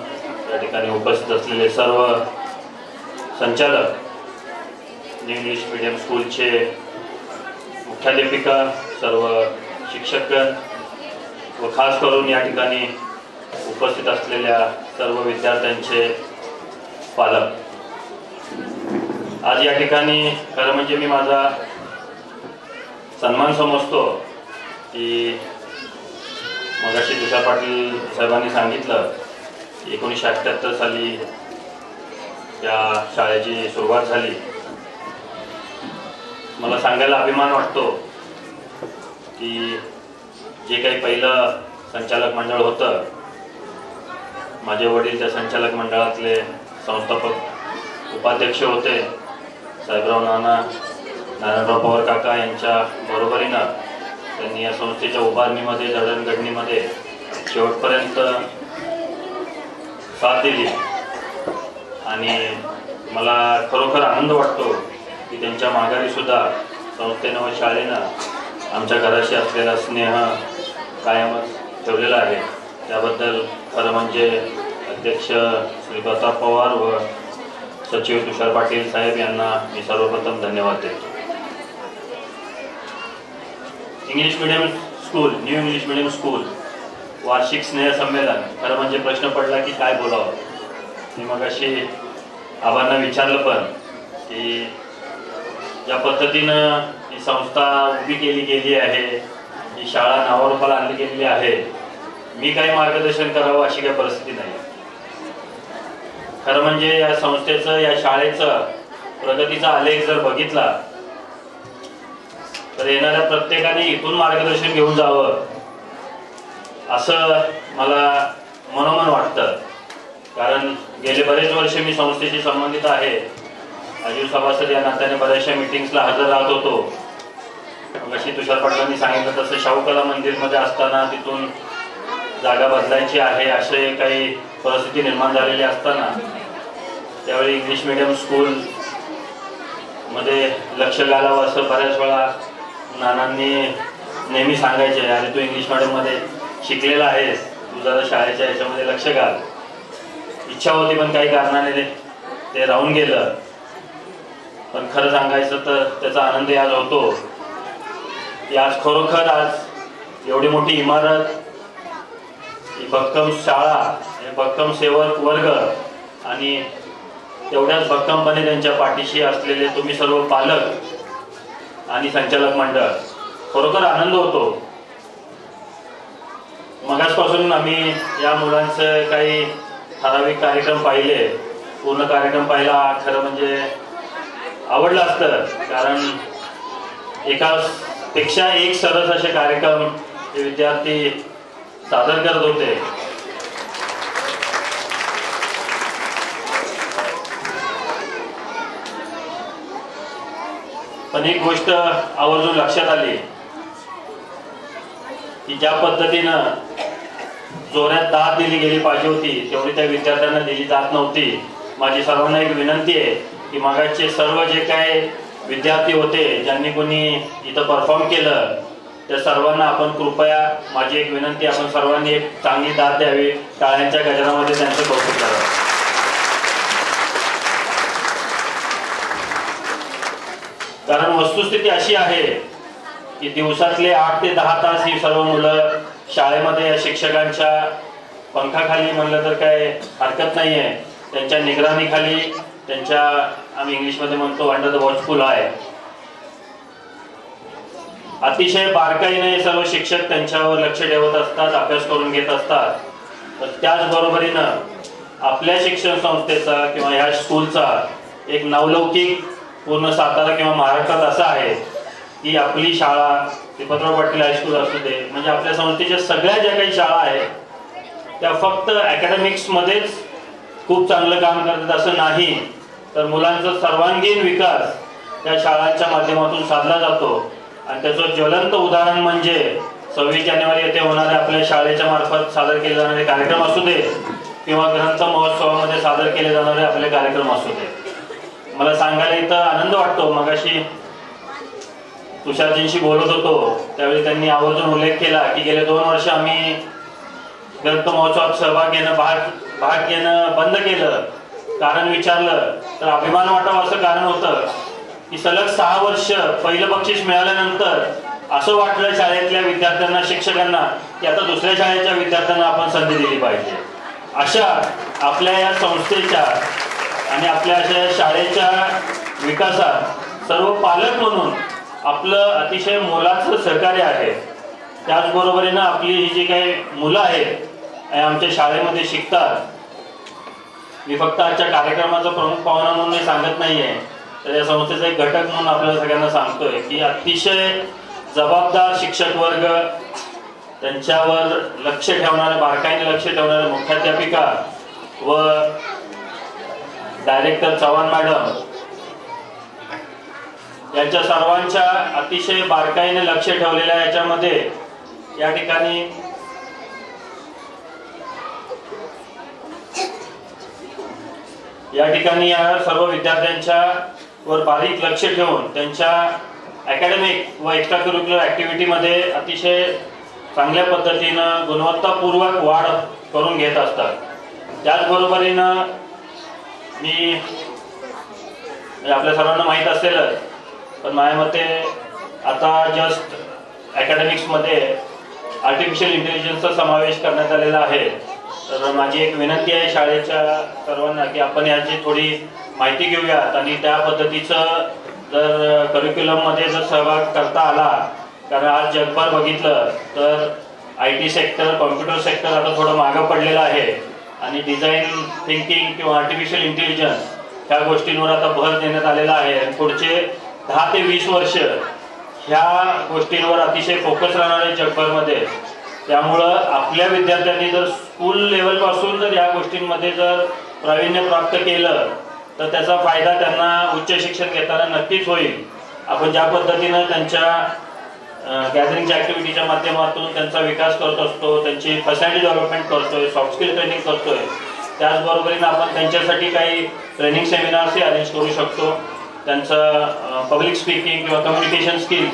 या ठिकाणी उपस्थित असलेले सर्व संचालक, न्यू इंग्लिश मीडियम स्कूलचे मुख्याध्यापिका, सर्व शिक्षकगण व खास करून या ठिकाणी उपस्थित असलेल्या सर्व विद्यार्थ्यांचे पालक, आज या ठिकाणी खरं म्हणजे मी माझा सन्मान समजतो की मगाशी तुषार पाटील साहेबांनी सांगितलं 1978 साली या शाळेची सुरुवात झाली. मला सांगायला अभिमान वाटतो की जे काही पहिलं संचालक मंडळ होतं, माझे वडील त्या संचालक मंडळातले संस्थापक उपाध्यक्ष होते. साहेबराव नाना, नारायणराव पवार काका यांच्या बरोबरीनं त्यांनी या संस्थेच्या उभारणीमध्ये, जडणघडणीमध्ये शेवटपर्यंत साथ दिली आणि मला खरोखर आनंद वाटतो की त्यांच्या माघारी सुद्धा संस्थेनं व शाळेनं आमच्या घराशी असलेला स्नेह कायमच ठेवलेला आहे. त्याबद्दल खरं म्हणजे अध्यक्ष श्री प्रताप पवार व सचिव तुषार पाटील साहेब यांना मी सर्वप्रथम धन्यवाद देतो. English medium school, new English medium school वार्षिक स्नेहसंमेलन. खरं म्हणजे प्रश्न पडला की काय बोलावं. मी मगाशी आबांना विचारलं पण की ज्या पद्धतीनं ही संस्था उभी केली गेली आहे, ही शाळा नावारूपाला आणली गेलेली आहे, मी काही मार्गदर्शन करावं अशी काही परिस्थिती नाही. खरं म्हणजे या संस्थेचं, या शाळेचं प्रगतीचा आलेख जर बघितला तर येणाऱ्या प्रत्येकाने इथून मार्गदर्शन घेऊन जावं असं मला मनोमन वाटतं. कारण गेले बरेच वर्ष मी संस्थेशी संबंधित आहे. आजीव सभासद या नात्याने बऱ्याचशा मीटिंग्सला हजर राहत होतो. अशी तुषार पाटलांनी सांगितलं तसं शाहू कला मंदिरमध्ये असताना तिथून जागा बदलायची आहे असे काही परिस्थिती निर्माण झालेली असताना त्यावेळी इंग्लिश मीडियम स्कूल मध्ये लक्ष घालावं असं बऱ्याच वेळा नानांनी नेहमी सांगायचे, अरे तू इंग्लिश मीडियममध्ये शिकलेला आहेस, तू जरा शाळेच्या याच्यामध्ये लक्ष घाल. इच्छा होती पण काही कारणाने ते राहून गेलं. पण खरं सांगायचं तर त्याचा आनंद आज होतो की आज खरोखर आज एवढी मोठी इमारत, ही भक्कम शाळा, हे भक्कम सेवक वर्ग आणि तेवढ्याच भक्कमपणे त्यांच्या पाठीशी असलेले तुम्ही सर्व पालक आणि संचालक मंडळ, खरोखर आनंद होतो. मगाचपासून आम्ही या मुलांचे काही ठराविक कार्यक्रम पाहिले, पूर्ण कार्यक्रम पाहिला खरं म्हणजे आवडलं असतं. कारण एकापेक्षा एक सरस असे कार्यक्रम हे विद्यार्थी सादर करत होते. पण एक गोष्ट आवर्जून लक्षात आली की ज्या पद्धतीनं जोरात दाद दिली गेली पाहिजे होती तेवढी त्या विद्यार्थ्यांना दिली जात नव्हती. माझी सर्वांना एक विनंती आहे की मागाचे सर्व जे काय विद्यार्थी होते, ज्यांनी कोणी इथं परफॉर्म केलं, त्या सर्वांना आपण कृपया, माझी एक विनंती, आपण सर्वांनी एक चांगली दाद द्यावी, टाळ्यांच्या गजरामध्ये त्यांचं कौतुक करावं. कारण वस्तुस्थिती अशी आहे की दिवसातले 8 ते 10 तास ही सर्व मुलं शाळेमध्ये शिक्षकांच्या पंखाखाली म्हणलं तर काय हरकत नाहीये, त्यांच्या निगराणीखाली, त्यांच्या आम्ही इंग्लिशमध्ये म्हणतो अंडर द वॉचफुल आहे. अतिशय बारकाईने सर्व शिक्षक त्यांच्यावर लक्ष ठेवत असतात, अभ्यास करून घेत असतात. तर त्याचबरोबरीनं आपल्या शिक्षण संस्थेचा किंवा ह्या स्कूलचा एक नावलौकिक पूर्ण सातारा किंवा महाराष्ट्रात असा आहे की आपली शाळा, श्रीपतराव पाटील हायस्कूल असू दे, म्हणजे आपल्या संस्थेच्या सगळ्या ज्या काही शाळा आहेत त्या फक्त अकॅडमिक्स मध्येच खूप चांगलं काम करतात असं नाही, तर मुलांचा सर्वांगीण विकास त्या शाळांच्या माध्यमातून साधला जातो. आणि त्याचं ज्वलंत उदाहरण म्हणजे 26 जानेवारी येथे होणारे आपल्या शाळेच्या मार्फत सादर केले जाणारे कार्यक्रम असू दे किंवा ग्रंथ महोत्सवामध्ये सादर केले जाणारे आपले कार्यक्रम असू दे. मला सांगायला इथं आनंद वाटतो. मगाशी तुषारजींशी बोलत होतो त्यावेळी त्यांनी आवर्जून उल्लेख केला की गेले 2 वर्ष आम्ही ग्रंथ महोत्सवात सहभाग घेणं भाग घेणं बंद केलं, कारण विचारलं तर अभिमान वाटावा असं कारण होतं की सलग 6 वर्ष पहिलं बक्षीस मिळाल्यानंतर असं वाटलं शाळेतल्या विद्यार्थ्यांना, शिक्षकांना की आता दुसऱ्या शाळेच्या विद्यार्थ्यांना आपण संधी दिली पाहिजे. अशा आपल्या या संस्थेच्या आणि आपल्या अशा शाळेच्या विकासात सर्व पालक म्हणून आपलं अतिशय मोलाचं सहकार्य आहे. त्याचबरोबरीनं आपली ही जी काही मुलं आहेत आमच्या शाळेमध्ये शिकतात, मी फक्त आजच्या कार्यक्रमाचा प्रमुख पाहुणा म्हणून सांगत नाहीये, तर या संस्थेचा एक घटक म्हणून आपल्याला सगळ्यांना सांगतोय की अतिशय जबाबदार शिक्षक वर्ग, त्यांच्यावर लक्ष ठेवणारे, बारकाईने लक्ष ठेवणारे मुख्याध्यापिका व डायरेक्टर चव्हाण मॅडम यांच्या सर्वांच्या अतिशय बारकाईने लक्ष ठेवलेल्या याच्यामध्ये या ठिकाणी या सर्व विद्यार्थ्यांच्या वर बारीक लक्ष ठेवून त्यांच्या अकॅडमिक व एक्स्ट्रा करिक्युलर ॲक्टिव्हिटीमध्ये अतिशय चांगल्या पद्धतीनं गुणवत्तापूर्वक वाढ करून घेत असतात. त्याचबरोबरीनं मी आपल्या सर्वांना माहीत असेलच, पण माझ्या मते आता जस्ट अकॅडमिक्समध्ये आर्टिफिशियल इंटेलिजन्सचा समावेश करण्यात आलेला आहे. तर माझी एक विनंती आहे शाळेच्या सर्वांना की आपण याची थोडी माहिती घेऊयात आणि त्या पद्धतीचं जर करिक्युलममध्ये जर सहभाग करता आला, कारण आज जगभर बघितलं तर IT सेक्टर, कॉम्प्युटर सेक्टर आता थोडं मागं पडलेलं आहे आणि डिझाईन थिंकिंग किंवा आर्टिफिशियल इंटेलिजन्स ह्या गोष्टींवर आता भर देण्यात आलेला आहे. पुढचे 10 ते 20 वर्ष ह्या गोष्टींवर अतिशय फोकस राहणार आहे जगभरमध्ये. त्यामुळं आपल्या विद्यार्थ्यांनी जर स्कूल लेवलपासून जर या गोष्टींमध्ये जर प्रावीण्य प्राप्त केलं तर त्याचा फायदा त्यांना उच्च शिक्षण घेताना नक्कीच होईल. आपण ज्या पद्धतीनं त्यांच्या गॅदरिंगच्या ॲक्टिव्हिटीच्या माध्यमातून त्यांचा विकास करत असतो, त्यांची पर्सनॅलिटी डेव्हलपमेंट करतोय, सॉफ्ट स्किल ट्रेनिंग करतोय, त्याचबरोबरीनं आपण त्यांच्यासाठी काही ट्रेनिंग सेमिनार्सही अरेंज करू शकतो. त्यांचं पब्लिक स्पीकिंग किंवा कम्युनिकेशन स्किल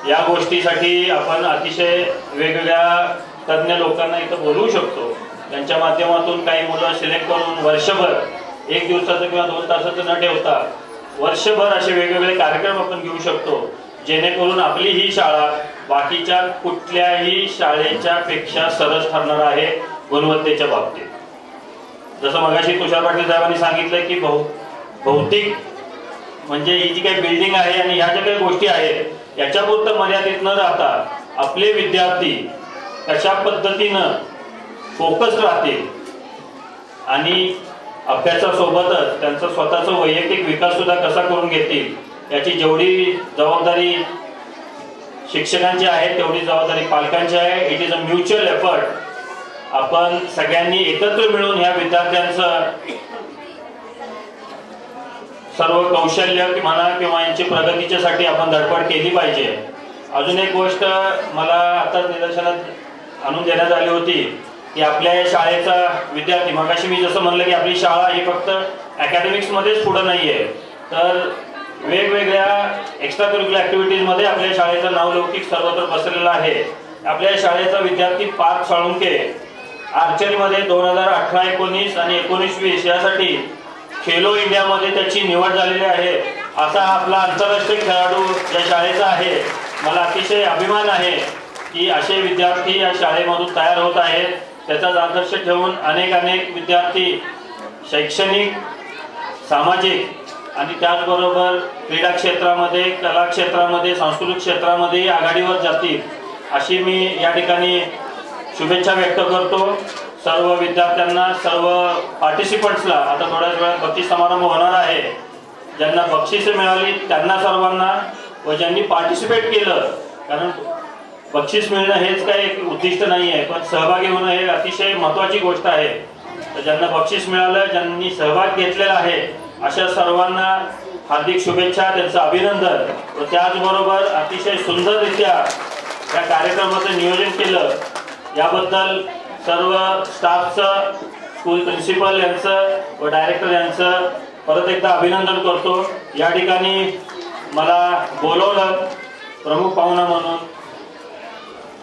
या गोष्टीसाठी आपण अतिशय वेगवेगळ्या तज्ज्ञ लोकांना इथं बोलवू शकतो. त्यांच्या माध्यमातून काही मुलं सिलेक्ट करून वर्षभर 1 दिवसाचं किंवा 2 तासाचं न ठेवता वर्षभर असे वेगवेगळे कार्यक्रम आपण घेऊ शकतो, जेणेकरून आपली ही शाळा बाकीच्या कुठल्याही शाळेच्या पेक्षा सरस ठरणार आहे गुणवत्तेच्या बाबतीत. जसं मगाशी तुषार पाटील साहेबांनी सांगितलं की भौतिक म्हणजे ही जी काही बिल्डिंग आहे आणि ह्या ज्या काही गोष्टी आहेत याच्यापुरतं मर्यादित न राहता आपले विद्यार्थी कशा पद्धतीनं फोकस राहतील आणि अभ्यासासोबतच त्यांचा स्वतःचा वैयक्तिक विकास सुद्धा कसा करून घेतील याची जेवढी जबाबदारी शिक्षकांची आहे तेवढी जबाबदारी पालकांची आहे. It is a mutual effort. आपण सगळ्यांनी एकत्र मिळून ह्या विद्यार्थ्यांचं सर्व कौशल्य म्हणा किंवा यांची प्रगतीच्यासाठी आपण धडपड केली पाहिजे. अजून एक गोष्ट मला आता निदर्शनात आणून देण्यात आली होती की आपल्या शाळेचा विद्यार्थी, मगाशी मी जसं म्हणलं की आपली शाळा ही फक्त अकॅडमिक्समध्येच पुढं नाही आहे, तर वेगवेगळ्या एक्स्ट्रा करिक्युलर ॲक्टिव्हिटीजमध्ये आपल्या शाळेचं नावलौकिक सर्वत्र पसरलेलं आहे. आपल्या शाळेचा विद्यार्थी पार्थ साळुंके आर्चरीमध्ये 2018-19 आणि 19-20 यासाठी खेलो इंडियामध्ये त्याची निवड झालेली आहे. असा आपला आंतरराष्ट्रीय खेळाडू या शाळेचा आहे. मला अतिशय अभिमान आहे की असे विद्यार्थी या शाळेमधून तयार होत आहेत. त्याचाच आदर्श ठेवून अनेक विद्यार्थी शैक्षणिक, सामाजिक आणि त्याचबरोबर क्रीडा क्षेत्रामध्ये, कला क्षेत्रामध्ये, सांस्कृतिक क्षेत्रामध्ये आघाडीवर जातील अशी मी या ठिकाणी शुभेच्छा व्यक्त करतो. सर्व विद्यार्थ्यांना, सर्व पार्टिसिपंट्सला आता थोड्याच वेळात बक्षीस समारंभ होणार आहे. ज्यांना बक्षिसे मिळाली त्यांना सर्वांना व ज्यांनी पार्टिसिपेट केलं, कारण बक्षीस मिळणं हेच काही एक उद्दिष्ट नाही आहे, पण सहभागी होणं हे अतिशय महत्त्वाची गोष्ट आहे. तर ज्यांना बक्षीस मिळालं, ज्यांनी सहभाग घेतलेला आहे अशा सर्वांना हार्दिक शुभेच्छा, त्यांचं अभिनंदन. व त्याचबरोबर अतिशय सुंदररित्या या कार्यक्रमाचं नियोजन केलं याबद्दल सर्व स्टाफचं, स्कूल प्रिन्सिपल यांचं व डायरेक्टर यांचं परत एकदा अभिनंदन करतो. या ठिकाणी मला बोलवलं प्रमुख पाहुणा म्हणून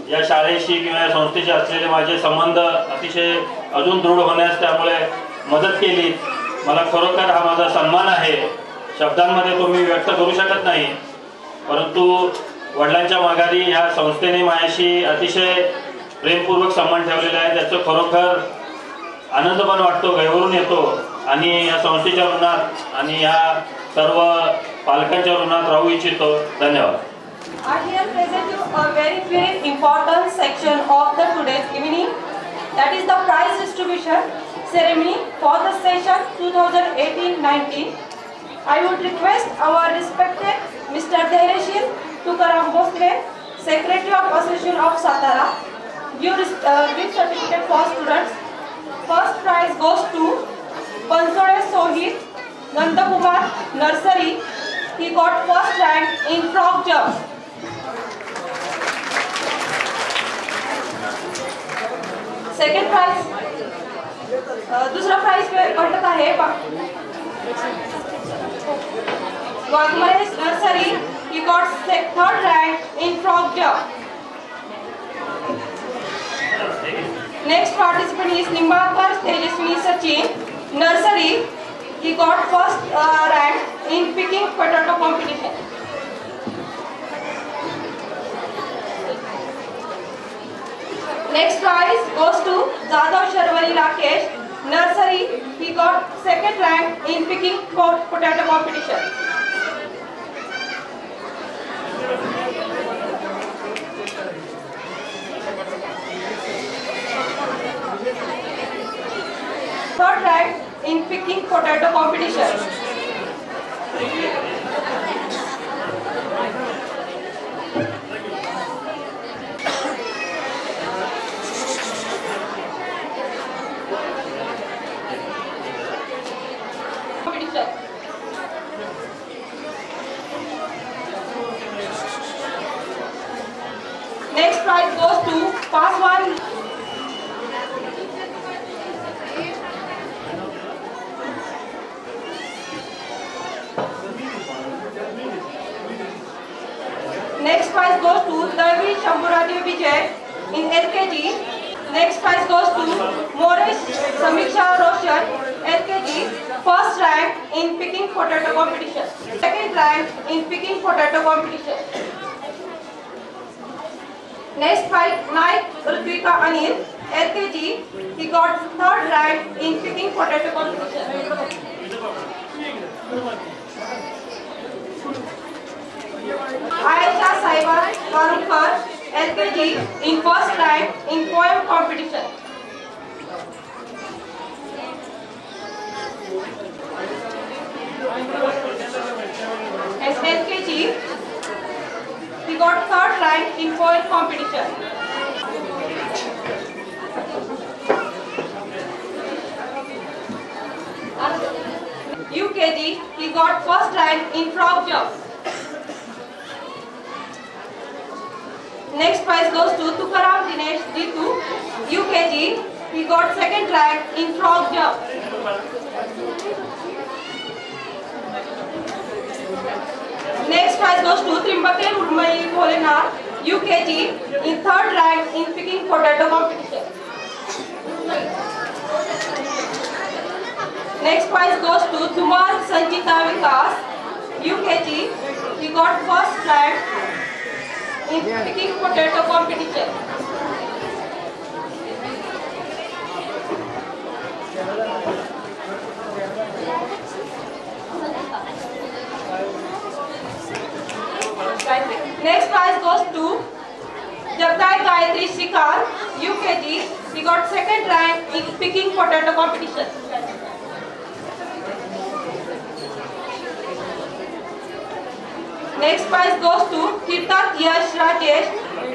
या शाळेशी किंवा या संस्थेशी असलेले माझे संबंध अतिशय अजून दृढ होण्यास त्यामुळे मदत केली. मला खरोखर हा माझा सन्मान आहे. शब्दांमध्ये तो मी व्यक्त करू शकत नाही, परंतु वडिलांच्या माघारी ह्या संस्थेने माझ्याशी अतिशय प्रेमपूर्वक संबंध ठेवलेला आहे. त्याचं खरोखर आनंद पण वाटतो, गैरवरून येतो आणि या संस्थेच्या ऋणात आणि या सर्व पालकांच्या ऋणात राहू इच्छितो. धन्यवाद. I here present you a very important section of the today's evening, that is the prize distribution ceremony for the session 2018-19. I would request our respected Mr. Dhairyashil Tukaram Bhosle, Secretary of Association of Satara, give certificate for students. First prize goes to Pansode Sohit Nandakumar Nursery. He got first rank in frog jump. Second prize दूसरा prize भेटत आहे Waghmare nursery. He got third rank in frog jump. Next participant is Nimbalkar Tejaswini Sachin nursery. He got first rank in picking potato competition. Next prize goes to Jadav Sharwari Rakesh Nursery. He got second rank in picking potato competition. Third rank in picking potato competition. Next prize goes to Paswan. Next prize goes to Davi Shambhurati Vijay in LKG. Next prize goes to Moresh Samiksha Roshan, LKG. First rank in picking potato competition. Second rank in picking potato competition. Next prize, Naik Rutvika Anil, LKG. He got third rank in picking potato competition. Aisha Saiba Karukar, LKG, in first rank in poem competition. As LKG, he got third rank in poem competition. UKG, he got first rank in frog jump. Next prize goes to Tukaram Dinesh Jitu, UKG. He got second rank in frog jump. Next prize goes to Trimbake Urmai Bholenath, UKG, in third rank in picking potato competition. Next prize goes to Tumar Sanjita Vikas, UKG. He got first rank in picking potato competition. Next prize goes to Jagdai Gayatri Shikar, UKG. He got second rank in picking potato competition. Next prize goes to Tirthath Yash Rajesh,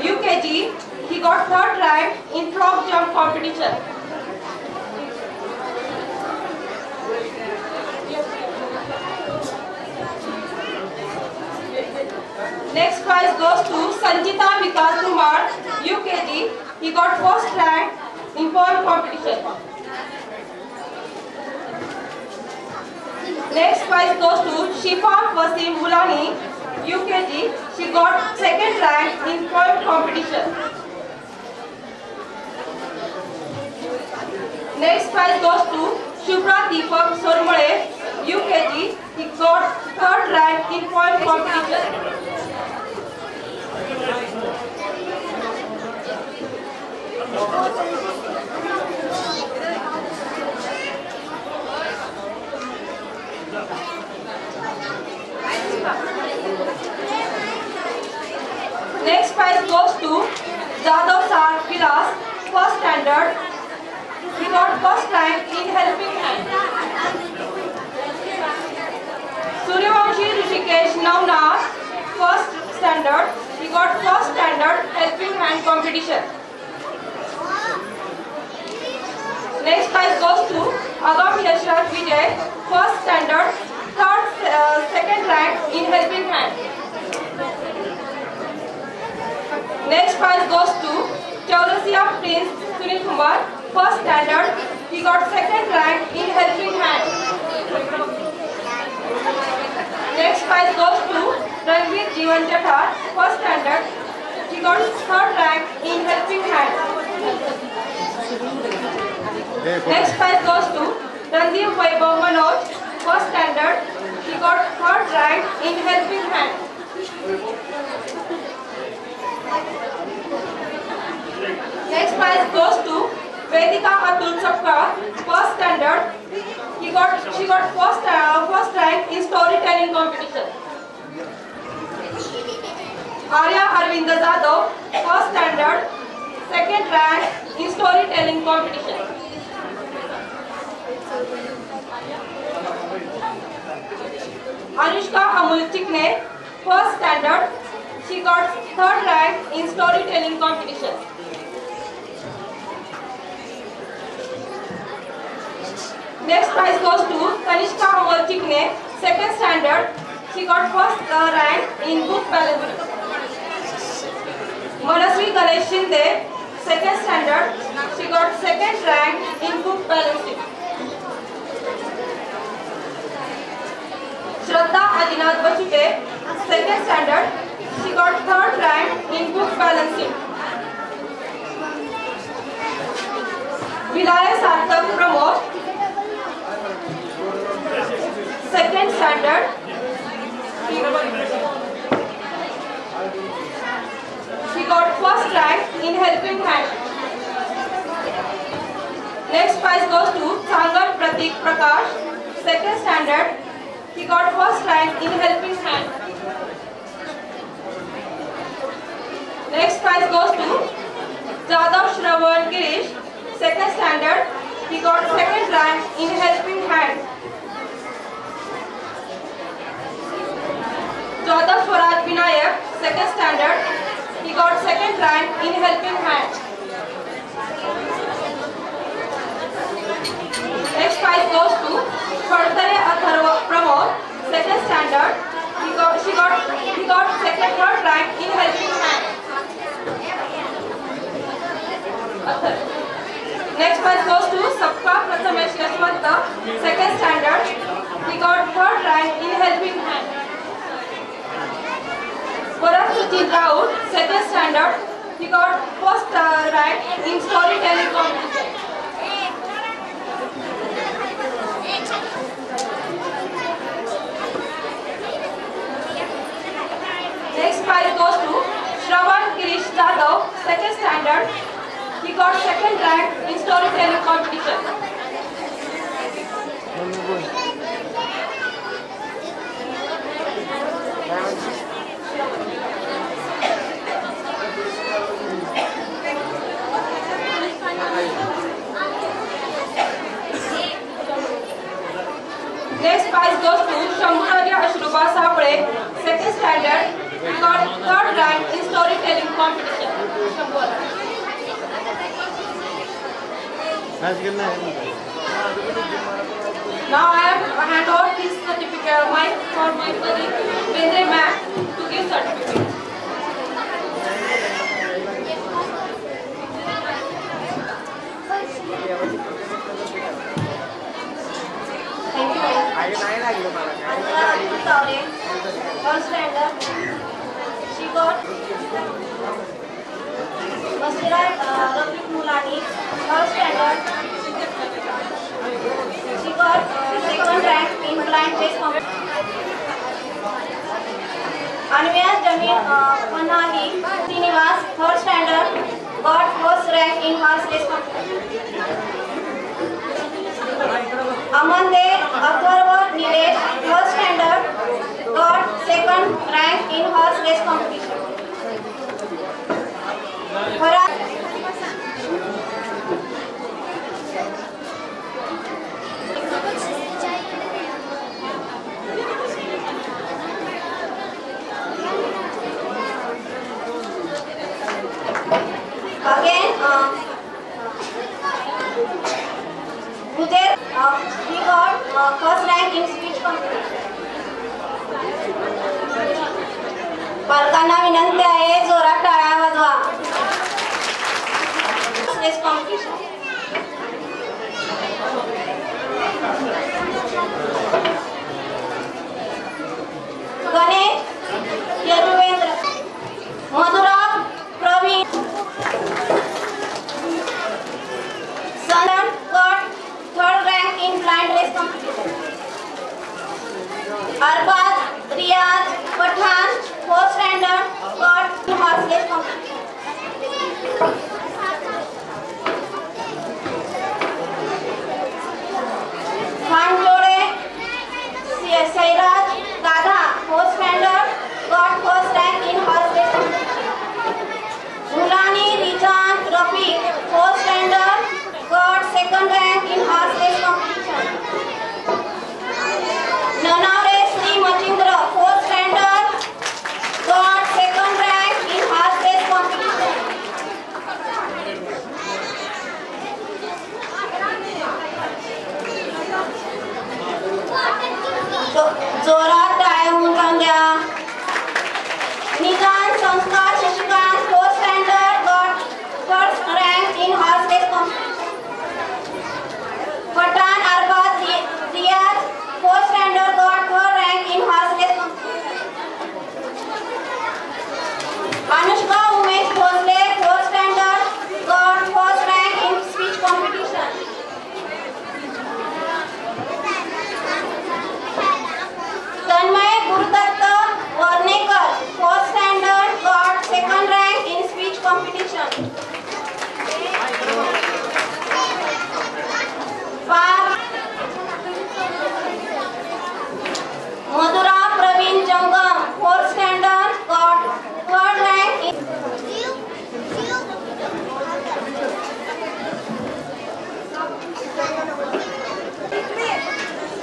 UKG. He got third rank in frog jump competition. Next prize goes to Sanjita Vikas Kumar, UKG. He got first rank in poem competition. Next prize goes to Shifa Wasim Mulani, UKG. She got second rank in poem competition. Next prize goes to Shubhra Deepak Sormale, UKG. He got 3rd rank in poem competition. Next prize goes to Jadhav Sar Vilas, 1st standard. He got 1st rank in helping hand. Suryavanshi Rishikesh Navnas, 1st standard. He got 1st standard helping hand competition. Next prize goes to Agam Yashraj Vijay, 1st standard, 2nd rank in helping hand. Next prize goes to Chaurasia Prince Sunil Kumar, 1st standard. He got 2nd rank in helping hand. Next prize goes to Ranveer Jeevan Jathar, 1st standard. He got 3rd rank in helping hand. Next prize goes to Randeep Vaibhav Manoj, 1st standard. He got 3rd rank in helping hand. Next prize goes to Vedika Atul Sapka, 1st standard. She got 1st rank in storytelling competition. Arya Arvinda Jadhav, 1st standard, 2nd rank in storytelling competition. Anushka Amul Chikne, 1st standard. She got 3rd rank in storytelling competition. Next prize goes to Kanishka Amol Chikne, 2nd standard. She got 1st rank in book balancing. Manasvi Ganesh Shinde, 2nd standard. She got 2nd rank in book balancing. Shraddha Adinath Bachute, 2nd standard. She got 3rd rank in book balancing. Vilaya Sarthak Pramod, 2nd standard. She got 1st rank in helping hand. Next prize goes to Sangar Pratik Prakash, 2nd standard. He got 1st rank in helping hand. Next prize goes to Jadhav Shravan Girish, 2nd standard. He got 2nd rank in helping hand. Jadhav Swaraj Vinayak, 2nd standard. He got 2nd rank in helping hand. Next prize goes to Fardare Atharva Pramod, 2nd standard. He got 3rd rank in helping hand. Next prize goes to Sapka Prathamesh Yashwanta, 2nd standard. He got 3rd rank in helping hand. Bharat Suchit Raut, 2nd standard. He got 1st rank in storytelling competition. Next prize goes to Shravan Girish Jadhav, 2nd standard. He got 2nd rank in storytelling competition. Next prize goes to Shambhuradya Ashruba Sapre, 2nd standard. He got 3rd rank in storytelling competition. Now I have hand over this certificate for my colleague Vendre Mac to give certificate. Thank you. First standard. She got Masira Rafiq Mulani, 3rd standard. Panali Srinivas, 3rd standard, got first rank in horse race competition. Amandev Atharva Nilesh, 1st standard, got 2nd rank in horse race competition. Again, Uday, he got first rank in speech competition. पालकांना विनंती आहे जोरात टाळ्या वाजवा. Race competition. Ganesh Yuzvendra, Madhura Pravin, Sanan got 3rd rank in blind race competition. Arbaz Riyaz Pathan, 4th standard, got horse race competition. Khanjode Sairaj Dada, 4th standard, got first rank in horse race competition. Mulani Rizan Rafiq, 4th standard, got 2nd rank in horse race competition. Nanavre Sri Machindra, 4th standard, got 2nd rank in horse race competition. जोरात टाळ्या होऊन द्या. निदान संस्कार Shashikant, 4th standard, got 1st rank in horse race competition. Pathan Arbaz Riyaz, 4th standard, got 3rd rank in horse race competition. Anushka Umesh Bhosle, 4th standard, got 1st rank in speech competition. Tanmay Gurudatta Varnekar, 4th standard, got 2nd rank in speech competition. Madhura Praveen Jangam, 4th standard, got 3rd rank in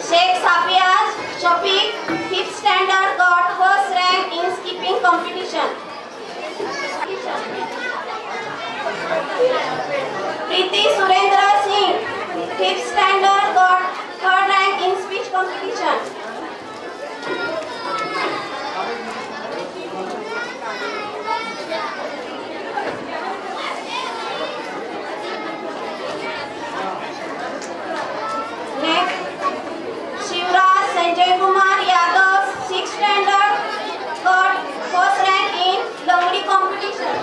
Sheikh Safiaz Shafiq, 5th standard, got 1st rank in skipping competition. Preeti Surendra Singh, 5th standard, got 3rd rank in speech competition. Shivraj Sanjay Kumar Yadav, 6th standard, got 1st rank in Longdi competition.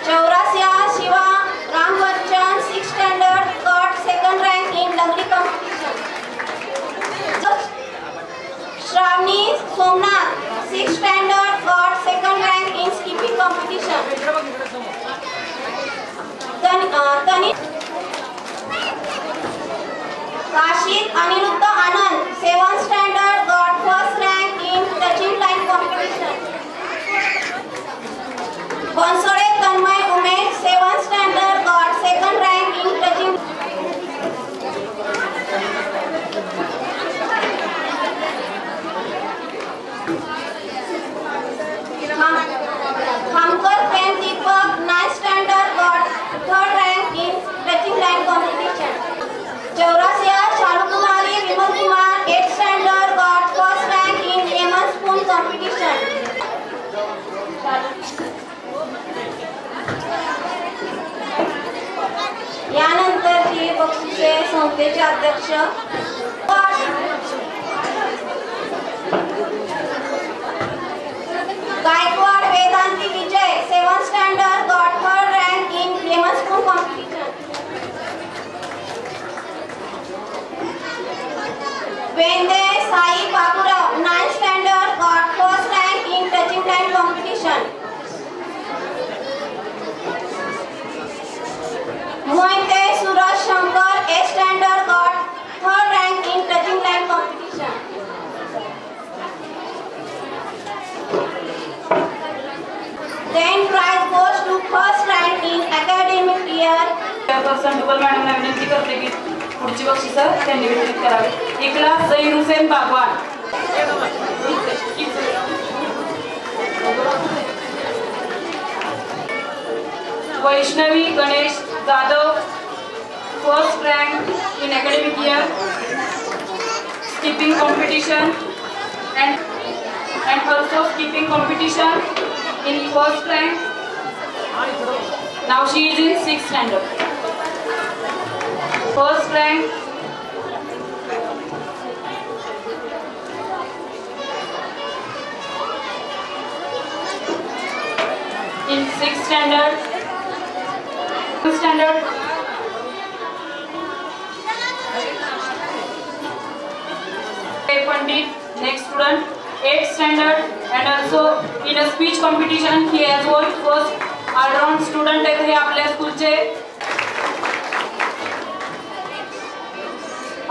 Chaurasia Shiva Ram Bachchan, 6th standard, got 2nd rank in Longdi competition. Shravani Somnath, 6th standard, got 2nd rank in skipping competition. Kashit Aniruddha Anand, 7th standard, got 1st rank in touching line competition. Bonsore Tanmay Umesh, 7th standard, got 2nd rank in touching. Hamkar Prem Deepak, 9th standard, got 3rd rank in touching line competition. Chaurasia Shalukumari Vimal Kumar, 8th standard, got 1st rank in lemon spoon competition. यानंतरची बक्षिसे संस्थेचे अध्यक्ष गायकवाड वेदांती विजय, 7th standard, got 3rd rank in lemon spoon competition. Vende Sai here. Chairperson डुबल मॅडमना विनंती करते की पुढची बक्षिसं त्यांनी वितरित करावी. Ikhlas Zaheer Hussain Bagwan. Vaishnavi Ganesh Jadhav, first rank in academic year, skipping competition and also skipping competition in first rank. Now she is in 6th standard. First rank in 6th standard. Pandit, next student, 8th standard, and also in a speech competition he has won first. All-round student आहेत हे आपल्या स्कूलचे.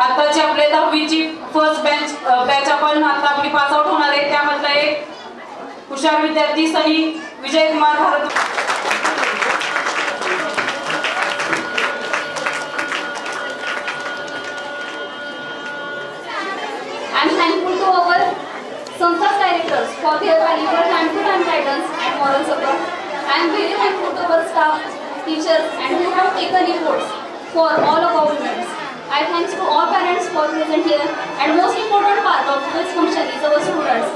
आताची आपले 10वीची first batch आपण आता आपली pass out होणार आहे. त्यामधला एक हुशार विद्यार्थी सनी Vijay Kumar Bharat. I am thankful to our Samsta's directors for their valuable time-to-time guidance and moral support. I am very thankful to our staff, teachers, and who have taken efforts for all of our events. I thanks to all parents for present here, and most important part of this function is our students.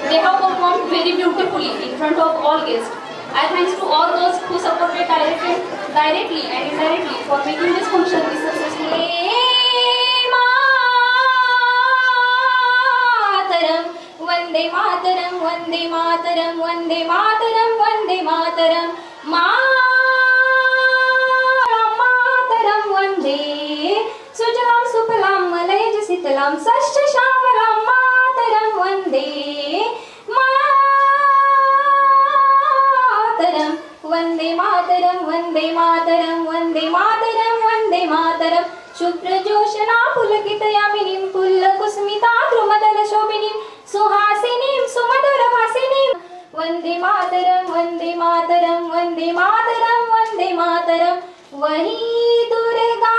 They have performed very beautifully in front of all guests. I thanks to all those who supported directly and indirectly for making this function be successful. Vande Mataram Vande Mataram Vande Mataram Vande Mataram Mataram Vande सुजलाम सुफलाम मलयज शीतलाम सस्य श्यामलाम मातरम वंदे मातरम वंदे मातरम वंदे मातरम वंदे मातरम वंदे मातरम शुभ्रजोषणा पुलकितयामिनीं पुल्लकुस्मिता द्रुमदल शोभिनीं सुहासिनीं सुमधुर भासिनीं वंदे मातरम वंदे मातरम वंदे मातरम वंदे मातरम वही दुर्गा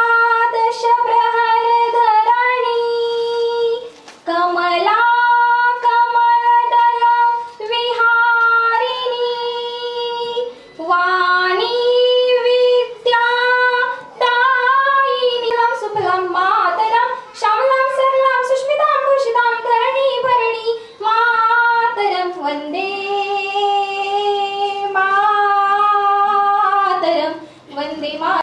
दश प्रहर धरणी कमला कमलदल विहारिणी वा